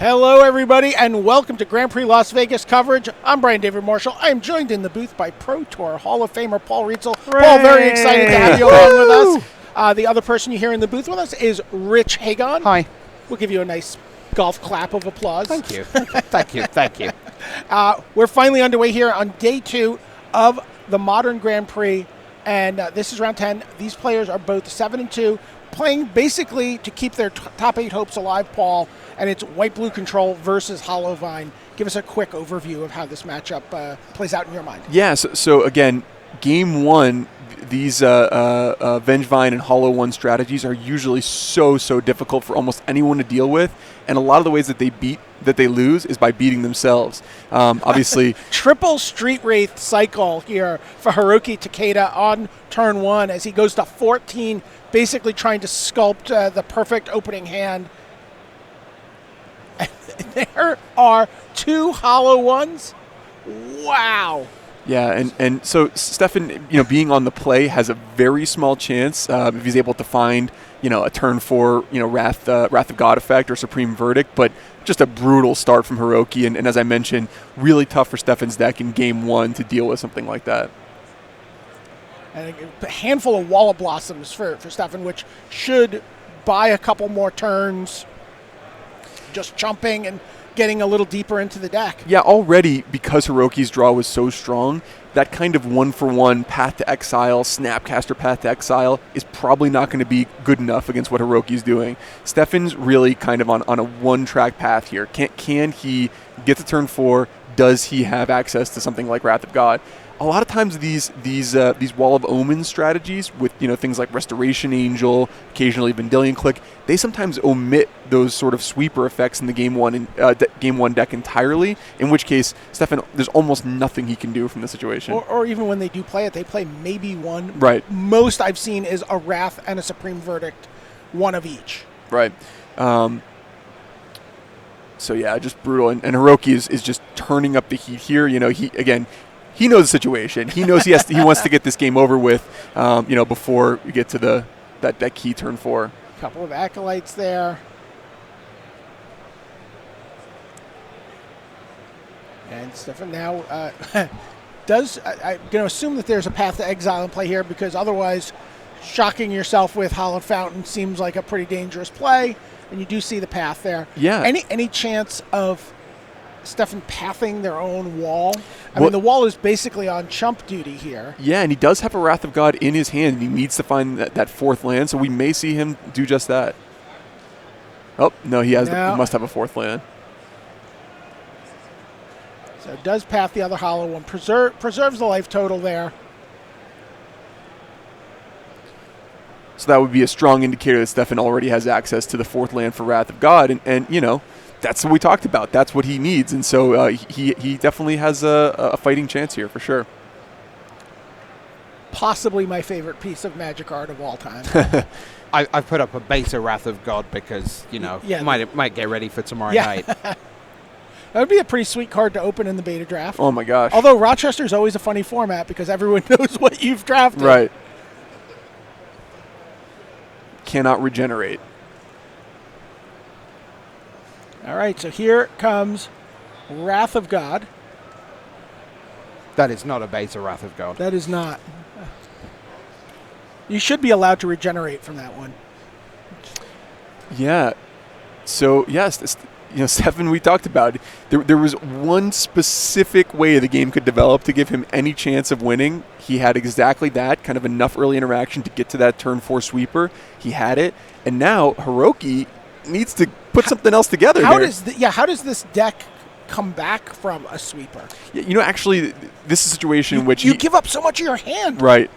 Hello, everybody, and welcome to Grand Prix Las Vegas coverage. I'm Brian David Marshall. I am joined in the booth by Pro Tour Hall of Famer Paul Rietzel. Paul, very excited to have you along with us. The other person you hear in the booth with us is Rich Hagon. Hi. We'll give you a nice golf clap of applause. Thank you. Thank you. We're finally underway here on day 2 of the Modern Grand Prix, and this is round 10. These players are both 7-2, playing basically to keep their top 8 hopes alive, Paul. And it's White Blue Control versus Hollowvine. Give us a quick overview of how this matchup plays out in your mind. Yeah, so again, game 1, these Vengevine and Hollow One strategies are usually so difficult for almost anyone to deal with, and a lot of the ways that they lose is by beating themselves. Obviously, triple Street Wraith cycle here for Hiroki Takeda on turn 1 as he goes to 14, basically trying to sculpt the perfect opening hand. There are 2 Hollow Ones. Wow. Yeah, and so Stefan, being on the play has a very small chance if he's able to find, a turn 4, Wrath of God effect or Supreme Verdict, but just a brutal start from Hiroki, and as I mentioned, really tough for Stefan's deck in game 1 to deal with something like that. And a handful of Wall of Blossoms for Stefan, which should buy a couple more turns, just jumping and getting a little deeper into the deck. Yeah, already, because Hiroki's draw was so strong, that kind of 1-for-1 Path to Exile, Snapcaster Path to Exile is probably not going to be good enough against what Hiroki's doing. Stefan's really kind of on a one-track path here. Can he get to turn 4? Does he have access to something like Wrath of God? A lot of times these Wall of Omens strategies with things like Restoration Angel, occasionally Vendilion Click, they sometimes omit those sort of sweeper effects in the game one deck entirely. In which case, Stefan, there's almost nothing he can do from the situation. Or even when they do play it, they play maybe one. Right. Most I've seen is a Wrath and a Supreme Verdict, one of each. Right. So yeah, just brutal. And Hiroki is just turning up the heat here. He knows the situation. He knows he wants to get this game over with, before we get to that key turn 4. Couple of Acolytes there. And Stefan now I'm going to assume that there's a Path to Exile in play here, because otherwise shocking yourself with Hallowed Fountain seems like a pretty dangerous play, and you do see the path there. Yeah. Any chance of Stefan pathing their own wall? I mean, the wall is basically on chump duty here. Yeah, and he does have a Wrath of God in his hand, and he needs to find that 4th land, so we may see him do just that. Oh, no, he must have a 4th land. So it does path the other Hollow One. Preserves the life total there. So that would be a strong indicator that Stefan already has access to the 4th land for Wrath of God, and that's what we talked about. That's what he needs, and so he definitely has a fighting chance here for sure. Possibly my favorite piece of Magic art of all time. I've put up a beta Wrath of God because might get ready for tomorrow night. That would be a pretty sweet card to open in the beta draft. Oh my gosh! Although Rochester's always a funny format because everyone knows what you've drafted. Right. Cannot regenerate. All right, so here comes Wrath of God. That is not a beta Wrath of God. That is not. You should be allowed to regenerate from that one. Yeah. So, yes, Stefan, we talked about, there was one specific way the game could develop to give him any chance of winning. He had exactly that, kind of enough early interaction to get to that turn 4 sweeper. He had it. And now Hiroki needs to put something else together. How does this deck come back from a sweeper? Actually, this is a situation in which you give up so much of your hand. Right.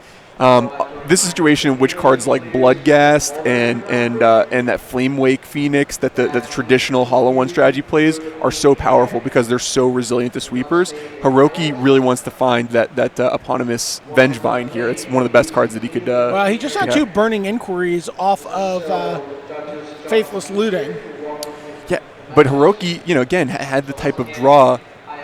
This is a situation in which cards like Bloodghast and that Flame Wake Phoenix that the traditional Hollow One strategy plays are so powerful because they're so resilient to sweepers. Hiroki really wants to find that eponymous Vengevine here. It's one of the best cards that he could. Well, he just had 2 Burning Inquiries off of Faithless Looting. Yeah, but Hiroki, again, had the type of draw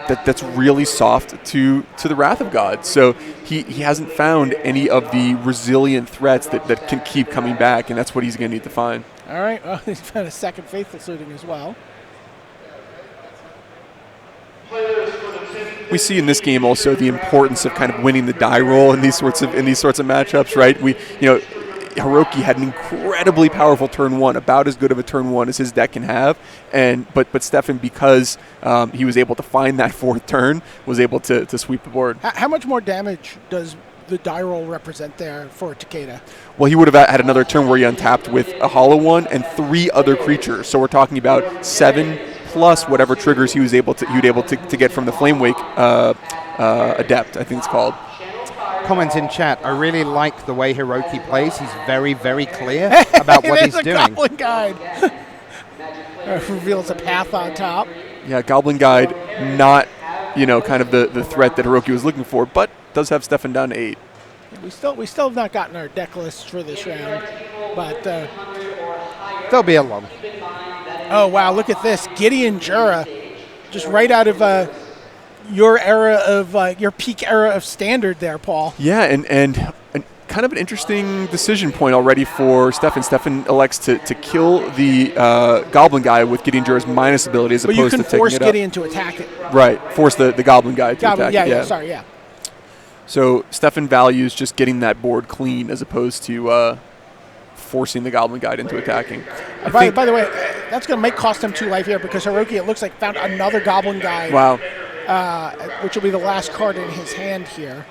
that's really soft to the Wrath of God. So he hasn't found any of the resilient threats that can keep coming back, and that's what he's going to need to find. All right. Well, he's found a second Faithless Looting as well. we see in this game also the importance of kind of winning the die roll in these sorts of matchups, right? Hiroki had an incredibly powerful turn one, about as good of a turn one as his deck can have, but Stefan, because he was able to find that fourth turn, was able to sweep the board. How much more damage does the die roll represent there for Takeda? Well, he would have had another turn where he untapped with a hollow one and 3 other creatures. So we're talking about 7 plus whatever triggers he was able to get from the Flame Wake Adept, I think it's called. Comment in chat. I really like the way Hiroki plays. He's very, very clear about what he's doing. Goblin Guide reveals a path on top. Yeah, Goblin Guide, not kind of the threat that Hiroki was looking for, but does have Stefan down to 8. We still have not gotten our deck lists for this round, but there'll be a lot. Oh wow! Look at this, Gideon Jura, just right out of your era of your peak era of Standard there, Paul. Yeah, and kind of an interesting decision point already for Stefan. Stefan elects to kill the Goblin Guy with Gideon Jura's minus ability as opposed to taking it up. But you can force Gideon to attack it. Right, force the Goblin Guy to attack it. Yeah, sorry, yeah. So Stefan values just getting that board clean as opposed to forcing the Goblin Guide into attacking. By the way, that's going to cost him 2 life here because Hiroki, it looks like, found another Goblin Guide. Wow. Which will be the last card in his hand here.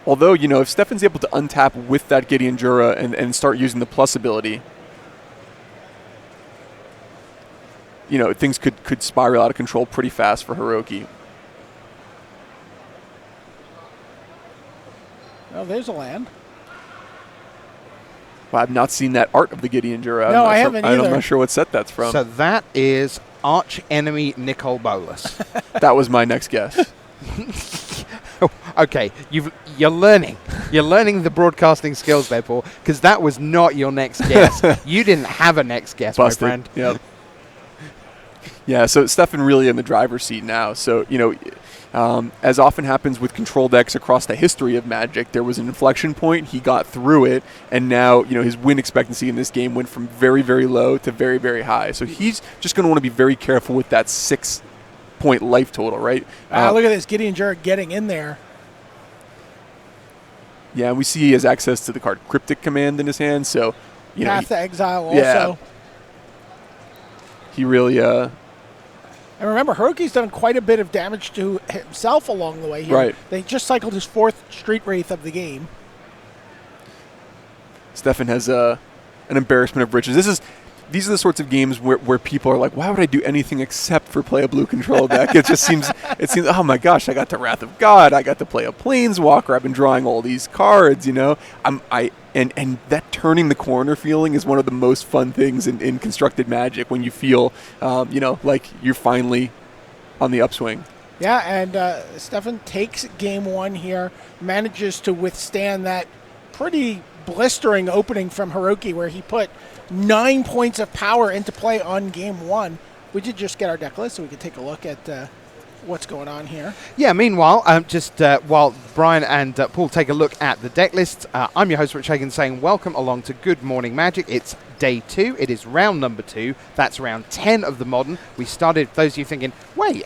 Although, if Stefan's able to untap with that Gideon Jura and start using the plus ability, things could spiral out of control pretty fast for Hiroki. Oh, there's a land. Well, I've not seen that art of the Gideon Jura. No, I haven't either. I'm not sure what set that's from. So that is arch enemy Nicol Bolas. That was my next guess. Okay, you're learning the broadcasting skills there, Paul, because that was not your next guess. You didn't have a next guess, Busted. My friend. Yep. Yeah, so Stefan really in the driver's seat now. So, as often happens with control decks across the history of Magic, there was an inflection point. He got through it, and now his win expectancy in this game went from very, very low to very, very high. So he's just going to want to be very careful with that 6-point life total, right? Look at this, Gideon Jura getting in there. Yeah, and we see he has access to the card Cryptic Command in his hand, so Path to Exile also. Yeah, he really. And remember, Hiroki's done quite a bit of damage to himself along the way here. Right. They just cycled his 4th Street Wraith of the game. Stefan has an embarrassment of riches. These are the sorts of games where people are like, why would I do anything except for play a blue control deck? It seems, oh my gosh, I got the Wrath of God. I got to play a Planeswalker. I've been drawing all these cards, And that turning the corner feeling is one of the most fun things in constructed Magic when you feel, like you're finally on the upswing. Yeah, and Stefan takes game 1 here, manages to withstand that pretty blistering opening from Hiroki where he put 9 points of power into play on game 1. We did just get our deck list, so we could take a look at what's going on here. Yeah, meanwhile, while Brian and Paul take a look at the deck list, I'm your host, Rich Hagan, saying welcome along to Good Morning Magic. It's day 2. It is round number 2. That's round 10 of the Modern. We started, those of you thinking, wait,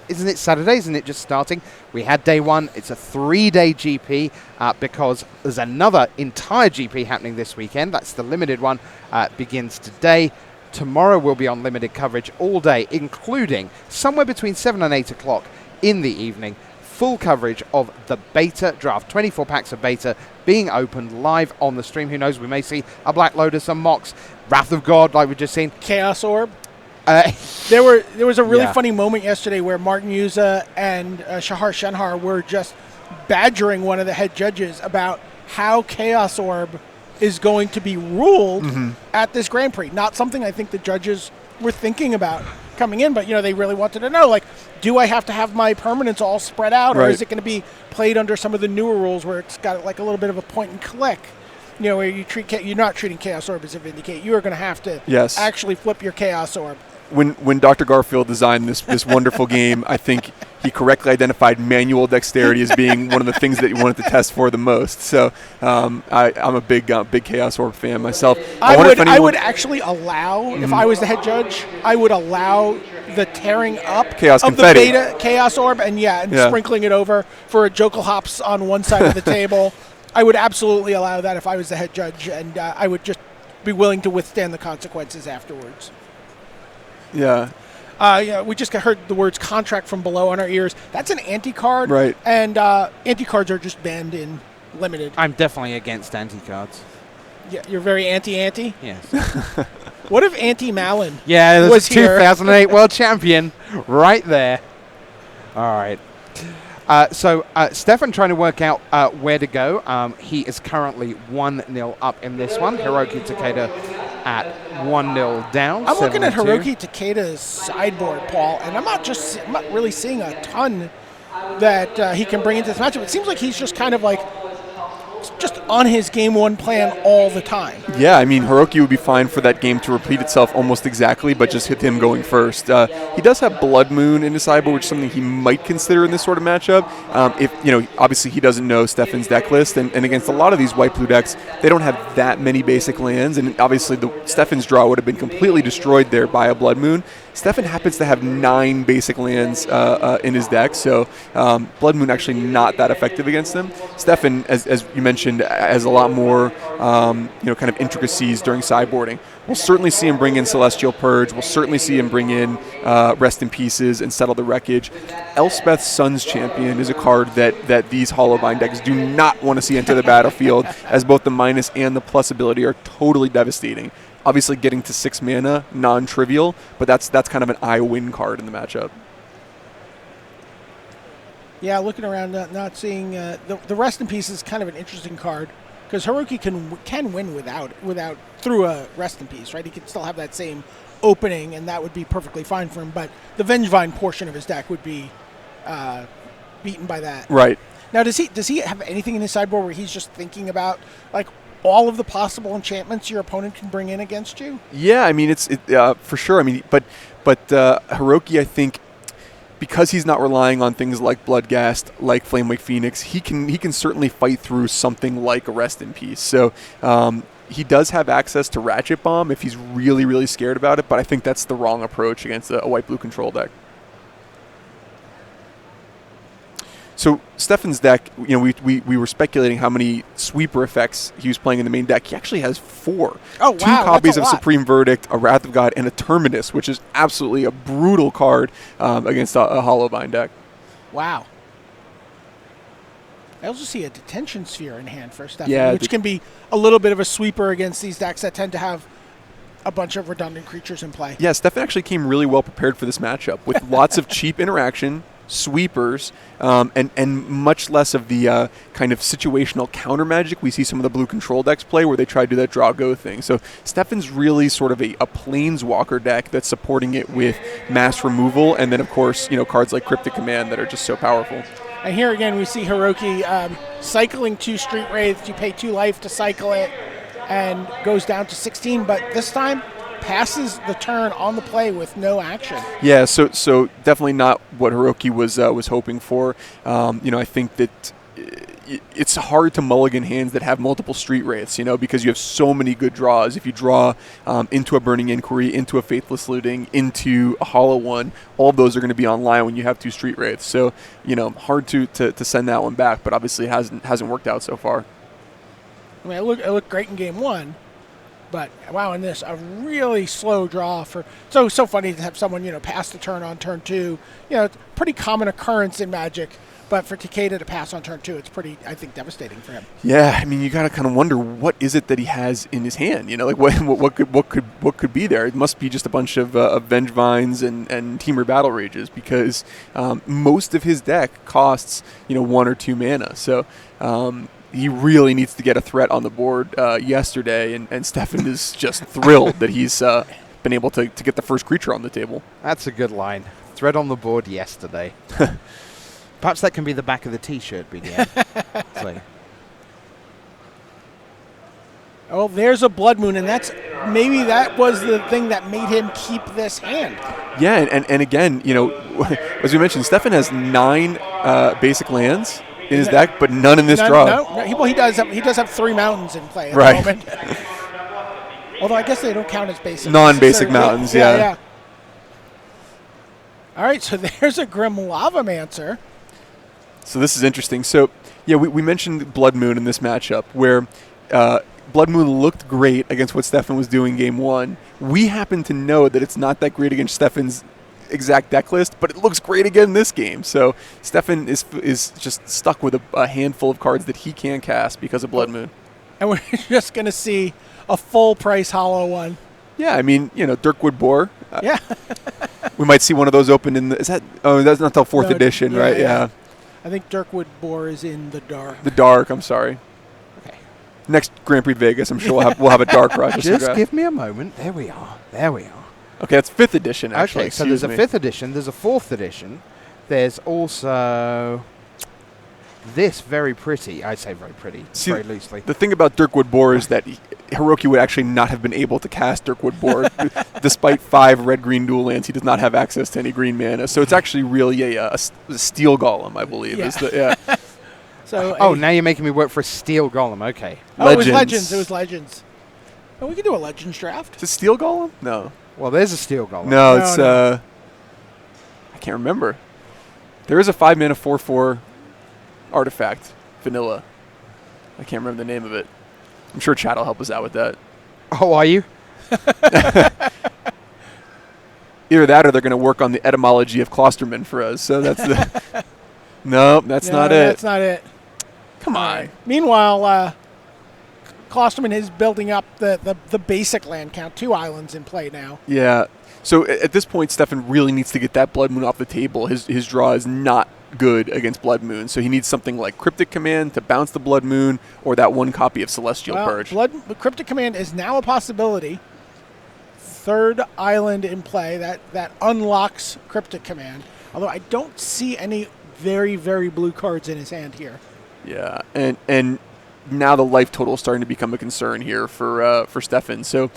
isn't it Saturday? Isn't it just starting? We had day 1. It's a 3-day GP because there's another entire GP happening this weekend. That's the limited one. Begins today. Tomorrow we'll be on limited coverage all day, including somewhere between 7 and 8 o'clock in the evening, full coverage of the beta draft. 24 packs of beta being opened live on the stream. Who knows, we may see a Black Lotus, some Mox, Wrath of God like we've just seen. Chaos Orb. There was a really funny moment yesterday where Martin Yuza and Shahar Shenhar were just badgering one of the head judges about how Chaos Orb is going to be ruled at this Grand Prix. Not something I think the judges were thinking about coming in, but they really wanted to know, like, do I have to have my permanents all spread out, or is it going to be played under some of the newer rules where it's got like a little bit of a point and click? Where you're not treating Chaos Orb as a Vindicate. You are going to have to actually flip your Chaos Orb. when Dr. Garfield designed this wonderful game, I think he correctly identified manual dexterity as being one of the things that he wanted to test for the most. So I'm a big Chaos Orb fan myself. I would actually allow, if I was the head judge, I would allow the tearing up Chaos of confetti. the beta Chaos Orb and sprinkling it over for a Jokel Hops on one side of the table. I would absolutely allow that if I was the head judge, and I would just be willing to withstand the consequences afterwards. Yeah. We just heard the words contract from below on our ears. That's an anti-card. Right. And anti-cards are just banned in limited. I'm definitely against anti-cards. Yeah, you're very anti-anti? Yes. What if Anti-Malin Yeah, was the here? 2008 world champion right there. All right. So Stefan trying to work out where to go. He is currently 1-0 up in this one. Hiroki Takeda at 1-0 down. I'm looking at 7-2. Hiroki Takeda's sideboard, Paul, and I'm not really seeing a ton that he can bring into this matchup. It seems like he's just kind of like just on his game one plan all the time. Yeah, I mean, Hiroki would be fine for that game to repeat itself almost exactly, but just hit him going first. He does have Blood Moon in his sideboard, which is something he might consider in this sort of matchup. Obviously he doesn't know Stefan's deck list, and against a lot of these white-blue decks, they don't have that many basic lands, and obviously Stefan's draw would have been completely destroyed there by a Blood Moon. Stefan happens to have 9 basic lands in his deck, so Blood Moon actually not that effective against them. Stefan, as you mentioned, has a lot more kind of intricacies during sideboarding. We'll certainly see him bring in Celestial Purge. We'll certainly see him bring in Rest in Pieces and Settle the Wreckage. Elspeth's Sun's Champion is a card that these Hollowbind decks do not want to see enter the battlefield, as both the minus and the plus ability are totally devastating. Obviously, getting to 6 mana, non-trivial, but that's kind of an I-win card in the matchup. Yeah, looking around, not seeing the Rest in Peace is kind of an interesting card because Hiroki can win without through a Rest in Peace, right? He can still have that same opening, and that would be perfectly fine for him. But the Vengevine portion of his deck would be beaten by that. Right. Now, does he have anything in his sideboard where he's just thinking about like all of the possible enchantments your opponent can bring in against you? Yeah, I mean it's for sure. I mean, but Hiroki, I think, because he's not relying on things like Bloodghast, like Flamewake Phoenix, he can certainly fight through something like a Rest in Peace. So he does have access to Ratchet Bomb if he's really, really scared about it, but I think that's the wrong approach against a white-blue control deck. So Stefan's deck, we were speculating how many sweeper effects he was playing in the main deck. He actually has 4. Oh, wow, 2 copies of lot. Supreme Verdict, a Wrath of God, and a Terminus, which is absolutely a brutal card against a Hollowbind deck. Wow. I also see a Detention Sphere in hand for Stefan, which can be a little bit of a sweeper against these decks that tend to have a bunch of redundant creatures in play. Yeah, Stefan actually came really well prepared for this matchup with lots of cheap interaction, sweepers, and much less of the kind of situational counter magic we see some of the blue control decks play where they try to do that draw-go thing. So Stefan's really sort of a planeswalker deck that's supporting it with mass removal, and then, of course, cards like Cryptic Command that are just so powerful. And here again we see Hiroki cycling 2 Street Wraiths. You pay 2 life to cycle it and goes down to 16, but this time passes the turn on the play with no action. Yeah, so definitely not what Hiroki was hoping for. I think that it's hard to mulligan hands that have multiple Street Wraiths, because you have so many good draws. If you draw into a Burning Inquiry, into a Faithless Looting, into a Hollow One, all of those are going to be online when you have 2 Street Wraiths. So, hard to send that one back, but obviously hasn't worked out so far. I mean, it looked great in game 1. But wow, in this, a really slow draw for so funny to have someone pass the turn on turn 2. It's a pretty common occurrence in Magic, but for Takeda to pass on turn 2, it's pretty, I think, devastating for him. Yeah, I mean, you got to kind of wonder what is it that he has in his hand. Like what could be there? It must be just a bunch of Vengevines and Temur Battle Rages, because most of his deck costs 1 or 2 mana. So. He really needs to get a threat on the board yesterday, and Stefan is just thrilled that he's been able to get the first creature on the table. That's a good line. Threat on the board yesterday. Perhaps that can be the back of the T-shirt, BDM. So. Oh, there's a Blood Moon, and maybe that was the thing that made him keep this hand. Yeah, and again, as we mentioned, Stefan has 9 basic lands in his deck, but none in this draw. No, he does have 3 mountains in play at Right. the moment. Although I guess they don't count as basic. Non-basic mountains, yeah. All right, so there's a Grim Lavamancer. So this is interesting. So, yeah, we mentioned Blood Moon in this matchup where Blood Moon looked great against what Stefan was doing game 1. We happen to know that it's not that great against Stefan's exact deck list, but it looks great again in this game. So Stefan is just stuck with a handful of cards that he can cast because of Blood Moon. And we're just going to see a full-price hollow one. Yeah, I mean, Dirkwood Boar. Yeah. We might see one of those open in that's not till 4th edition, right? Yeah. I think Dirkwood Boar is in the dark. The dark, I'm sorry. Okay. Next Grand Prix Vegas, I'm sure we'll have a dark Rochester. Just give me a moment. There we are. Okay, that's 5th edition, actually. Okay, so there's a 5th edition, there's a 4th edition. There's also this very pretty. I say very pretty, very loosely. The thing about Dirkwood Boar is that Hiroki would actually not have been able to cast Dirkwood Boar. Despite 5 red-green dual lands, he does not have access to any green mana. So it's actually really a steel golem, I believe. Yeah. So now you're making me work for a steel golem. Okay. Oh, it was Legends. Oh, we can do a Legends draft. Is it steel golem? No. Well, there's a steel golem. No, it's I can't remember. There is a 5-mana 4/4 artifact, vanilla. I can't remember the name of it. I'm sure Chad will help us out with that. Oh, are you? Either that or they're going to work on the etymology of Klosterman for us. So that's the... No, that's not it. That's not it. Come on. Meanwhile, Klosterman is building up the basic land count. 2 islands in play now. Yeah. So at this point, Stefan really needs to get that Blood Moon off the table. His draw is not good against Blood Moon, so he needs something like Cryptic Command to bounce the Blood Moon, or that 1 copy of Celestial Purge. Cryptic Command is now a possibility. 3rd island in play that unlocks Cryptic Command. Although I don't see any very, very blue cards in his hand here. Yeah, and now the life total is starting to become a concern here for Stefan. So,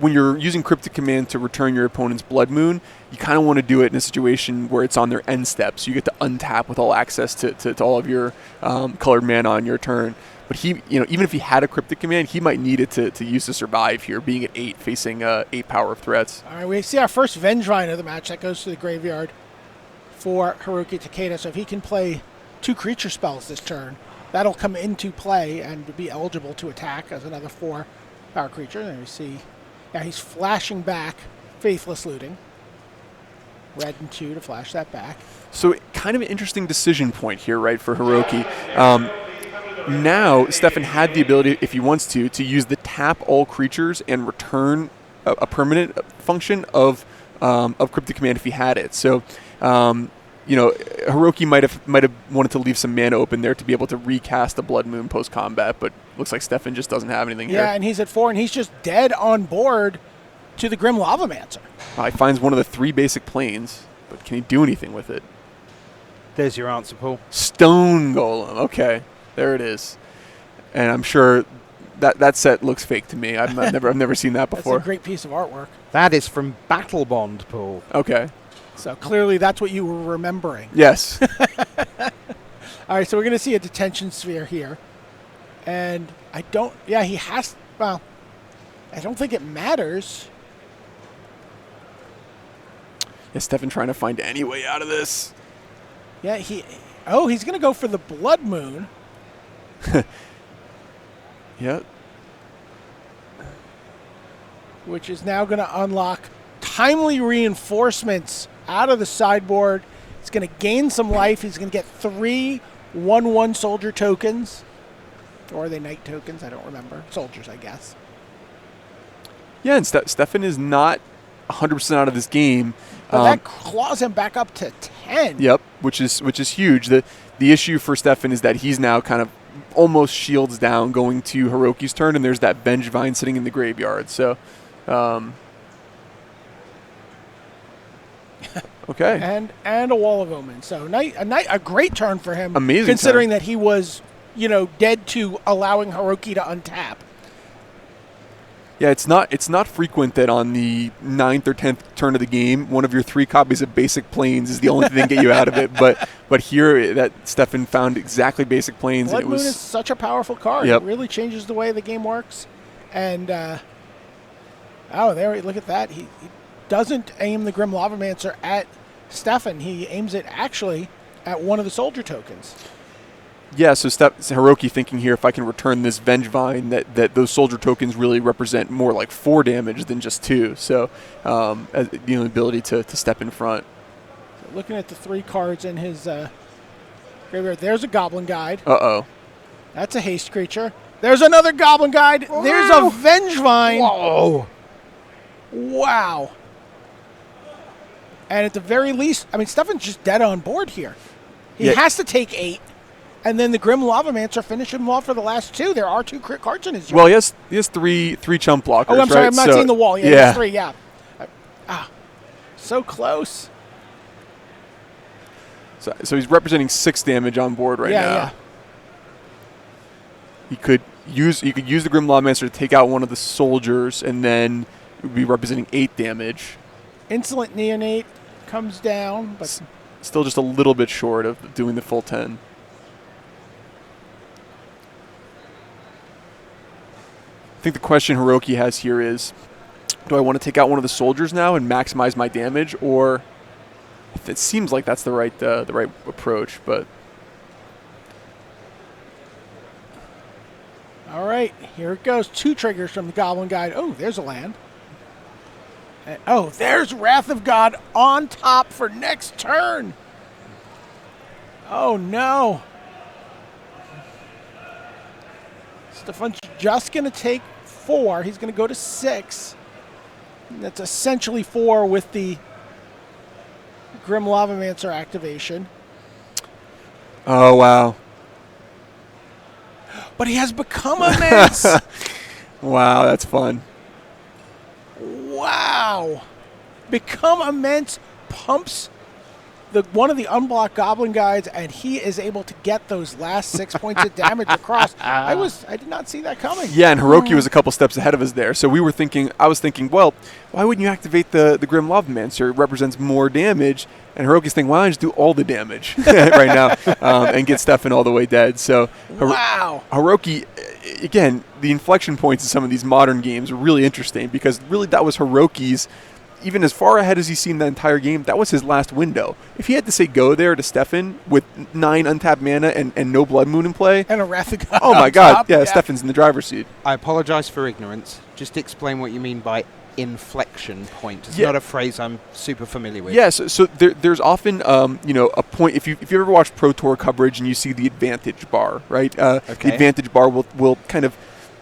when you're using Cryptic Command to return your opponent's Blood Moon, you kind of want to do it in a situation where it's on their end step, so you get to untap with all access to all of your colored mana on your turn. But he, even if he had a Cryptic Command, he might need it to use to survive here, being at 8, facing 8 power of threats. All right, we see our first Vengevine of the match that goes to the graveyard for Hiroki Takeda. So if he can play 2 creature spells this turn, that'll come into play and be eligible to attack as another 4 power creature. There we see, he's flashing back Faithless Looting. Red and 2 to flash that back. So kind of an interesting decision point here, right, for Hiroki. Now, Stefan had the ability, if he wants to use the tap all creatures and return a permanent function of Cryptic Command if he had it. So, Hiroki might have wanted to leave some mana open there to be able to recast the Blood Moon post-combat, but looks like Stefan just doesn't have anything here. Yeah, and he's at 4, and he's just dead on board to the Grim Lavamancer. He finds one of the 3 basic planes, but can he do anything with it? There's your answer, Paul. Stone Golem. Okay, there it is. And I'm sure that set looks fake to me. I've never seen that before. That's a great piece of artwork. That is from Battle Bond, Paul. Okay. So clearly that's what you were remembering. Yes. All right, so we're going to see a Detention Sphere here. And I don't think it matters. Is Stefan trying to find any way out of this? Yeah, he's going to go for the Blood Moon. Yep. Which is now going to unlock Timely Reinforcements out of the sideboard. It's going to gain some life. He's going to get 3 1/1 soldier tokens. Or are they knight tokens? I don't remember. Soldiers, I guess. Yeah, and Stefan is not 100% out of this game. But that claws him back up to 10. Yep, which is huge. The issue for Stefan is that he's now kind of almost shields down going to Hiroki's turn, and there's that Vengevine sitting in the graveyard. So, okay. And a Wall of Omen. So a great turn for him. Amazing considering turn. that he was, dead to allowing Hiroki to untap. Yeah, it's not frequent that on the 9th or 10th turn of the game, one of your 3 copies of Basic Plains is the only thing to get you out of it. But here, that Stefan found exactly Basic Plains. Blood And it Moon was is such a powerful card. Yep. It really changes the way the game works. And there, look at that. He doesn't aim the Grim Lavamancer at Stefan. He aims it actually at one of the soldier tokens. Yeah, so Hiroki thinking here, if I can return this Vengevine, that those soldier tokens really represent more like 4 damage than just 2. So the ability to step in front. So looking at the 3 cards in his graveyard, there's a Goblin Guide. Uh-oh. That's a haste creature. There's another Goblin Guide. Whoa. There's a Vengevine. Whoa! Wow. And at the very least, I mean, Stefan's just dead on board here. He has to take 8. And then the Grim Lavamancer finish him off for the last 2. There are 2 crit cards in his yard. Well, he has three chump blockers. Oh, I'm sorry. right? I'm not So- seeing the wall. Yeah, there's 3. Yeah. So close. So he's representing 6 damage on board right now. Yeah. You could use the Grim Lawmancer to take out one of the soldiers, and then it would be representing 8 damage. Insolent Neonate comes down, but Still just a little bit short of doing the full 10. I think the question Hiroki has here is, do I want to take out one of the soldiers now and maximize my damage, or it seems like that's the right approach, but all right, here it goes. 2 triggers from the Goblin Guide. Oh, there's a land. And, there's Wrath of God on top for next turn. Oh, no. Stefan's just going to take 4. He's going to go to 6. And that's essentially 4 with the Grim Lavamancer activation. oh wow. But he has become immense. Wow, that's fun. Wow. Become immense pumps one of the unblocked Goblin Guides, and he is able to get those last 6 points of damage across. I did not see that coming. Yeah, and Hiroki was a couple steps ahead of us there. So I was thinking, well, why wouldn't you activate the Grim Lavamancer? It represents more damage. And Hiroki's thinking, why don't I just do all the damage right now and get Stefan all the way dead? So Wow. Hiroki, again, the inflection points in some of these modern games are really interesting because really that was Hiroki's, even as far ahead as he's seen the entire game, that was his last window. If he had to say go there to Stefan with 9 untapped mana and no Blood Moon in play, And a Wrath of God. oh my on God, top. yeah, Stefan's in the driver's seat. I apologize for ignorance. Just explain what you mean by inflection point. It's Yeah. not a phrase I'm super familiar with. Yes, so there's often a point if you ever watch Pro Tour coverage and you see the advantage bar, right? The advantage bar will kind of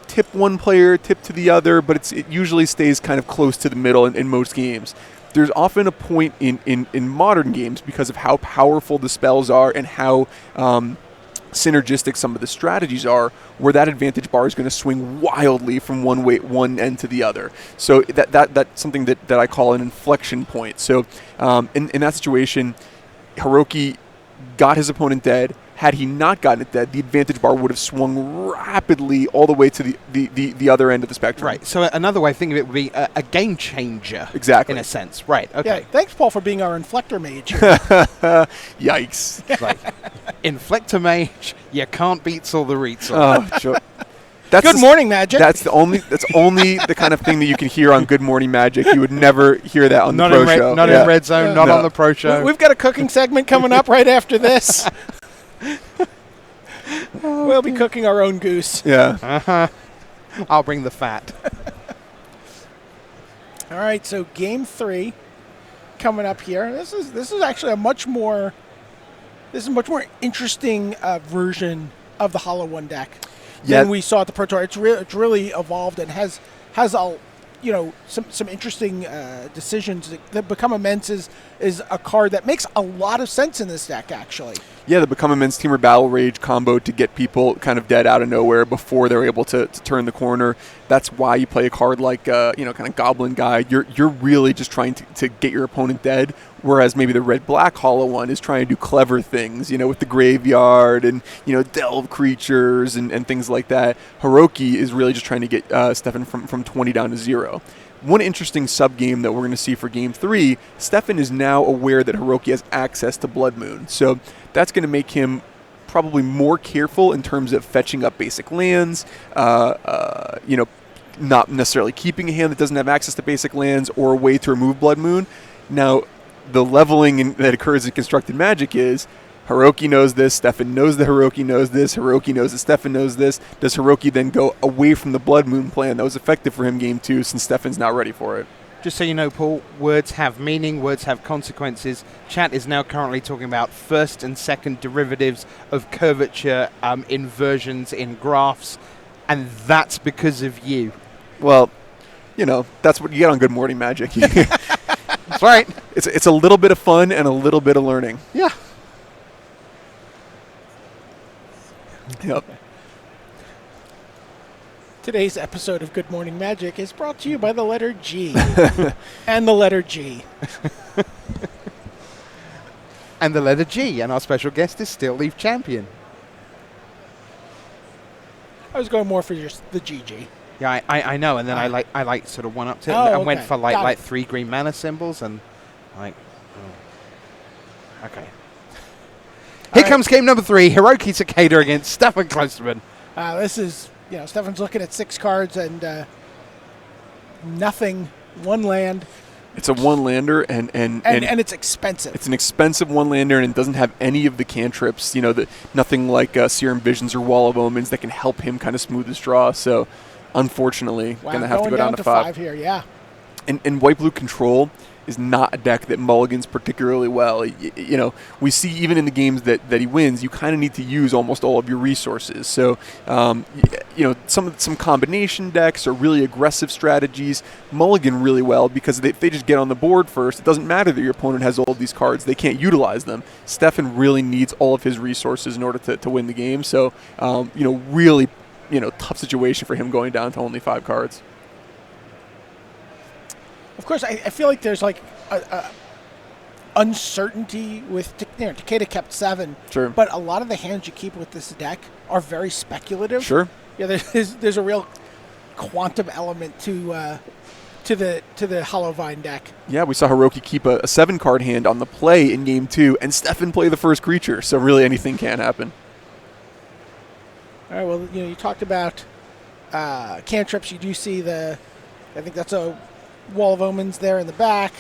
tip one player, tip to the other, but it usually stays kind of close to the middle in most games. There's often a point in modern games because of how powerful the spells are and how synergistic some of the strategies are, where that advantage bar is going to swing wildly from one end to the other. So that's something that I call an inflection point. So in that situation, Hiroki got his opponent dead. Had he not gotten it dead, the advantage bar would have swung rapidly all the way to the other end of the spectrum. Right. So another way of thinking of it would be a game changer. Exactly. In a sense. Right. Okay. Yeah, thanks, Paul, for being our inflector mage. Yikes. Like, inflector mage, you can't beat Solderitzel. Oh, sure. That's Good morning, Magic. That's only the kind of thing that you can hear on Good Morning Magic. You would never hear that on Not the in Pro Show. Not Yeah. in Red Zone, Yeah. not No. on the Pro Show. We've got a cooking segment coming up right after this. We'll be cooking our own goose. Yeah. Uh-huh. I'll bring the fat. All right, so game 3 coming up here. This is actually a much more interesting version of the Hollow One deck than we saw at the Pro Tour. It's really evolved and has a some interesting decisions. That Become Immense is a card that makes a lot of sense in this deck, actually. Yeah, the Become Immense Teamer Battle Rage combo to get people kind of dead out of nowhere before they're able to turn the corner. That's why you play a card like, kind of Goblin Guide. You're really just trying to get your opponent dead, whereas maybe the Red-Black Hollow one is trying to do clever things, with the graveyard and, delve creatures and things like that. Hiroki is really just trying to get Stefan from 20 down to 0. One interesting sub-game that we're going to see for Game 3, Stefan is now aware that Hiroki has access to Blood Moon. So that's going to make him probably more careful in terms of fetching up basic lands, not necessarily keeping a hand that doesn't have access to basic lands or a way to remove Blood Moon. Now, the leveling that occurs in Constructed Magic is Hiroki knows this, Stefan knows that Hiroki knows this, Hiroki knows that Stefan knows this. Does Hiroki then go away from the Blood Moon plan that was effective for him Game 2 since Stefan's not ready for it? Just so you know, Paul, words have meaning, words have consequences. Chat is now currently talking about first and second derivatives of curvature inversions in graphs, and that's because of you. Well, that's what you get on Good Morning Magic. That's right. It's a little bit of fun and a little bit of learning. Yeah. Yep. Today's episode of Good Morning Magic is brought to you by the letter G. And the letter G. And the letter G, and our special guest is Still Leaf Champion. I was going more for the GG. Yeah, I know, and then I sort of one up to it Oh, and went okay. for Got like it. 3 green mana symbols and okay. Here right. comes game number 3, Hiroki Takeda against Stefan Klosterman. This is, Stefan's looking at 6 cards and nothing, 1 land, It's a one-lander, and it's expensive. it's an expensive one-lander, and it doesn't have any of the cantrips, nothing like Serum Visions or Wall of Omens that can help him kind of smooth his draw. So, unfortunately, Wow, going to have to go going down to 5. here, yeah. And White-Blue Control is not a deck that mulligans particularly well. We see even in the games that he wins, you kind of need to use almost all of your resources. So, some combination decks or really aggressive strategies mulligan really well because if they just get on the board first, it doesn't matter that your opponent has all of these cards. They can't utilize them. Stefan really needs all of his resources in order to win the game. So, really, tough situation for him going down to only 5 cards. Of course, I feel like there's like a uncertainty with Takeda kept 7. Sure. But a lot of the hands you keep with this deck are very speculative. Sure. Yeah, there's a real quantum element to the Hollow Vine deck. Yeah, we saw Hiroki keep a 7-card hand on the play in Game 2, and Stefan play the first creature. So really, anything can happen. All right. Well, you talked about cantrips. You do see I think that's a Wall of Omens there in the back.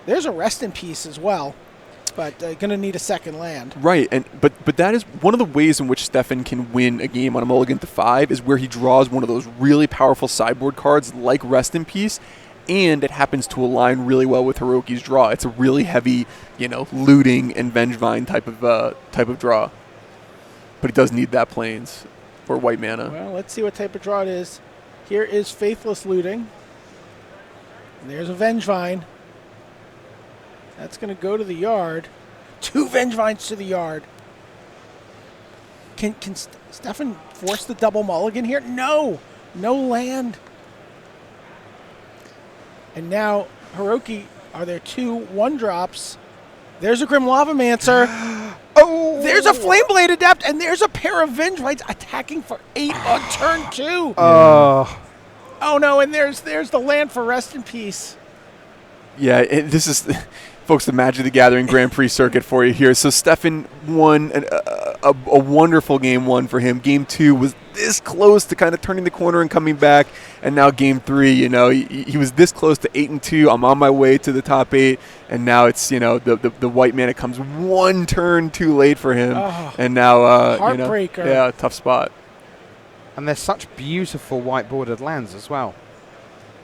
There's a Rest in Peace as well, but going to need a second land. Right, but that is one of the ways in which Stefan can win a game on a mulligan to 5 is where he draws one of those really powerful sideboard cards like Rest in Peace, and it happens to align really well with Hiroki's draw. It's a really heavy, looting and Vengevine type of draw. But he does need that Plains for white mana. Well, let's see what type of draw it is. Here is Faithless Looting. And there's a Vengevine. That's going to go to the yard. 2 Vengevines to the yard. Can Stefan force the double mulligan here? No land. And now Hiroki, are there 2 1-drops? There's a Grim Lavamancer. Oh! There's a Flameblade Adept, and there's a pair of Vengevines attacking for 8 on turn 2. Oh no, and there's the land for Rest in Peace. Yeah, this is, folks, the Magic the Gathering Grand Prix circuit for you here. So Stefan won a wonderful Game 1 for him. Game 2 was this close to kind of turning the corner and coming back, and now Game 3, he was this close to 8-2. I'm on my way to the top 8, and now it's the white mana comes 1 turn too late for him, and now heartbreaker. Tough spot. And there's such beautiful white bordered lands as well.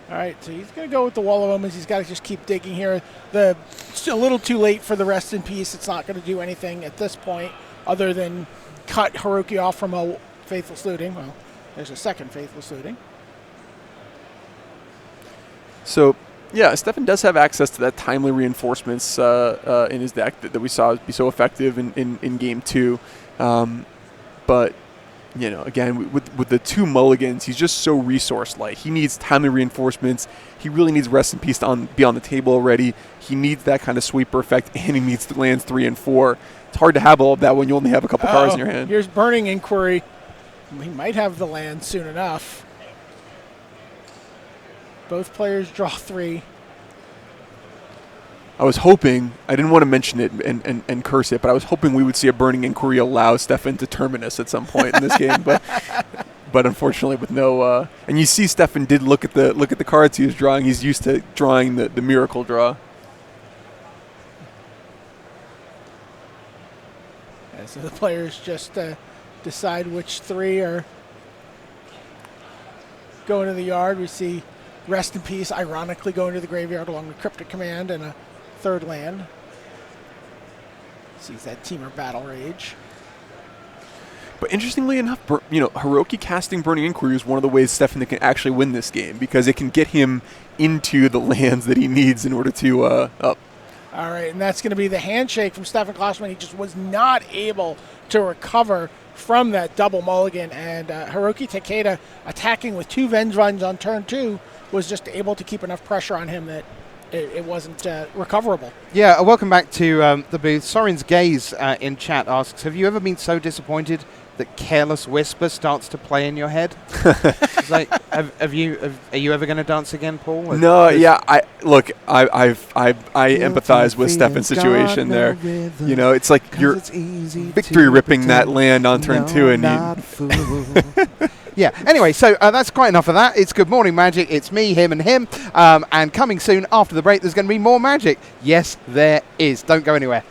All right, so he's going to go with the Wall of Omens. He's got to just keep digging here. It's a little too late for the Rest in Peace. It's not going to do anything at this point other than cut Hiroki off from a Faithless Looting. Well, there's a second Faithless Looting. So Yeah, Stefan does have access to that timely reinforcements in his deck that we saw be so effective in Game 2. But, again, with the 2 mulligans, he's just so resource-light. He needs timely reinforcements. He really needs Rest in Peace to be on the table already. He needs that kind of sweeper effect, and he needs the lands 3 and 4. It's hard to have all of that when you only have a couple cards in your hand. Here's Burning Inquiry. He might have the land soon enough. Both players draw 3. I was hoping, I didn't want to mention it and curse it, but I was hoping we would see a Burning Inquiry allow Stefan to Terminus at some point in this game, but unfortunately with no. And you see, Stefan did look at the cards he was drawing. He's used to drawing the miracle draw. Yeah, so the players just decide which 3 are going to the yard. We see Rest in Peace, ironically, going to the graveyard along with Cryptic Command and a 3rd land. Sees that Temur Battle Rage. But interestingly enough, Hiroki casting Burning Inquiry is one of the ways Stefan can actually win this game, because it can get him into the lands that he needs in order to up. All right, and that's going to be the handshake from Stefan Klossman. He just was not able to recover from that double mulligan, and Hiroki Takeda, attacking with 2 Venge Runs on turn 2, was just able to keep enough pressure on him that it wasn't recoverable. Yeah, welcome back to the booth. Soren's Gaze in chat asks, have you ever been so disappointed that Careless Whisper starts to play in your head? It's like, are you ever going to dance again, Paul? No, yeah. I empathize with Stefan's situation there. It's like you're victory ripping that land on turn 2, and yeah, anyway, so that's quite enough of that. It's Good Morning Magic. It's me, him, and him. And coming soon after the break, there's going to be more magic. Yes, there is. Don't go anywhere.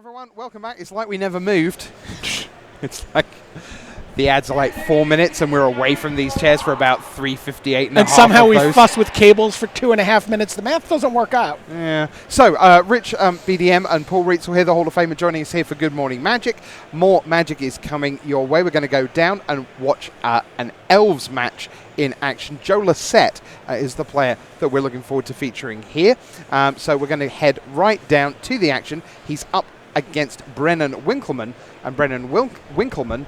everyone. Welcome back. It's like we never moved. It's like the ads are like 4 minutes and we're away from these chairs for about 3:58 and somehow we fuss with cables for 2.5 minutes. The math doesn't work out. Yeah. So, Rich BDM and Paul Reitzel here, the Hall of Famer, joining us here for Good Morning Magic. More magic is coming your way. We're going to go down and watch an Elves match in action. Joe Lissette is the player that we're looking forward to featuring here. So we're going to head right down to the action. He's up against Brennan Winkleman, and Brennan Winkleman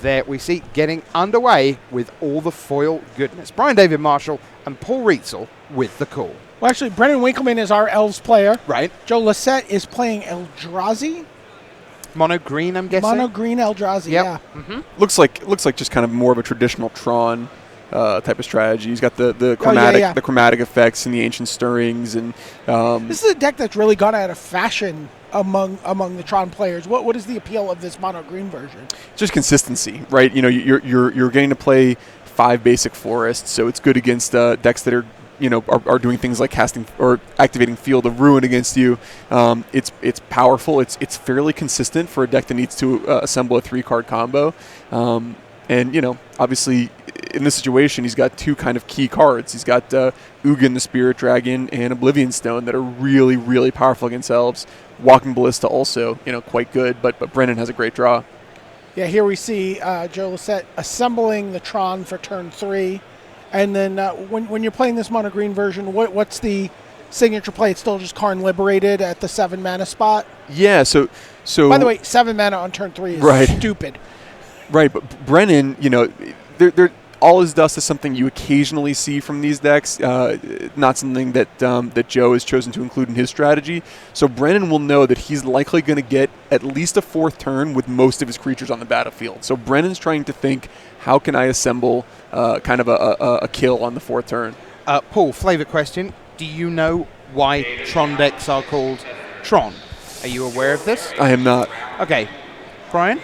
there we see getting underway with all the foil goodness. Brian David Marshall and Paul Reitzel with the call. Well, actually, Brennan Winkleman is our Elves player. Right. Joe Lissette is playing Eldrazi. Mono green, I'm guessing. Mono green Eldrazi, Yep. yeah. Mm-hmm. Looks like just kind of more of a traditional Tron type of strategy. He's got the chromatic effects and the ancient stirrings, and this is a deck that's really gone out of fashion among the Tron players. What is the appeal of this mono green version? just consistency, right? You know, you're getting to play 5 basic forests, so it's good against decks that are doing things like casting or activating Field of Ruin against you. It's powerful. It's fairly consistent for a deck that needs to assemble a 3-card combo. And obviously, in this situation, he's got 2 kind of key cards. He's got Ugin, the Spirit Dragon, and Oblivion Stone that are really, really powerful against Elves. Walking Ballista also, quite good, but Brennan has a great draw. Yeah, here we see Joe Lissette assembling the Tron for turn 3. And then when you're playing this mono green version, what's the signature play? It's still just Karn Liberated at the 7 mana spot? Yeah, so by the way, 7 mana on turn 3 is right. Stupid. Right, but Brennan, they're all is dust is something you occasionally see from these decks, not something that Joe has chosen to include in his strategy. So Brennan will know that he's likely going to get at least a 4th turn with most of his creatures on the battlefield. So Brennan's trying to think, how can I assemble kind of a kill on the 4th turn? Paul, flavor question. Do you know why Tron decks are called Tron? Are you aware of this? I am not. Okay. Brian?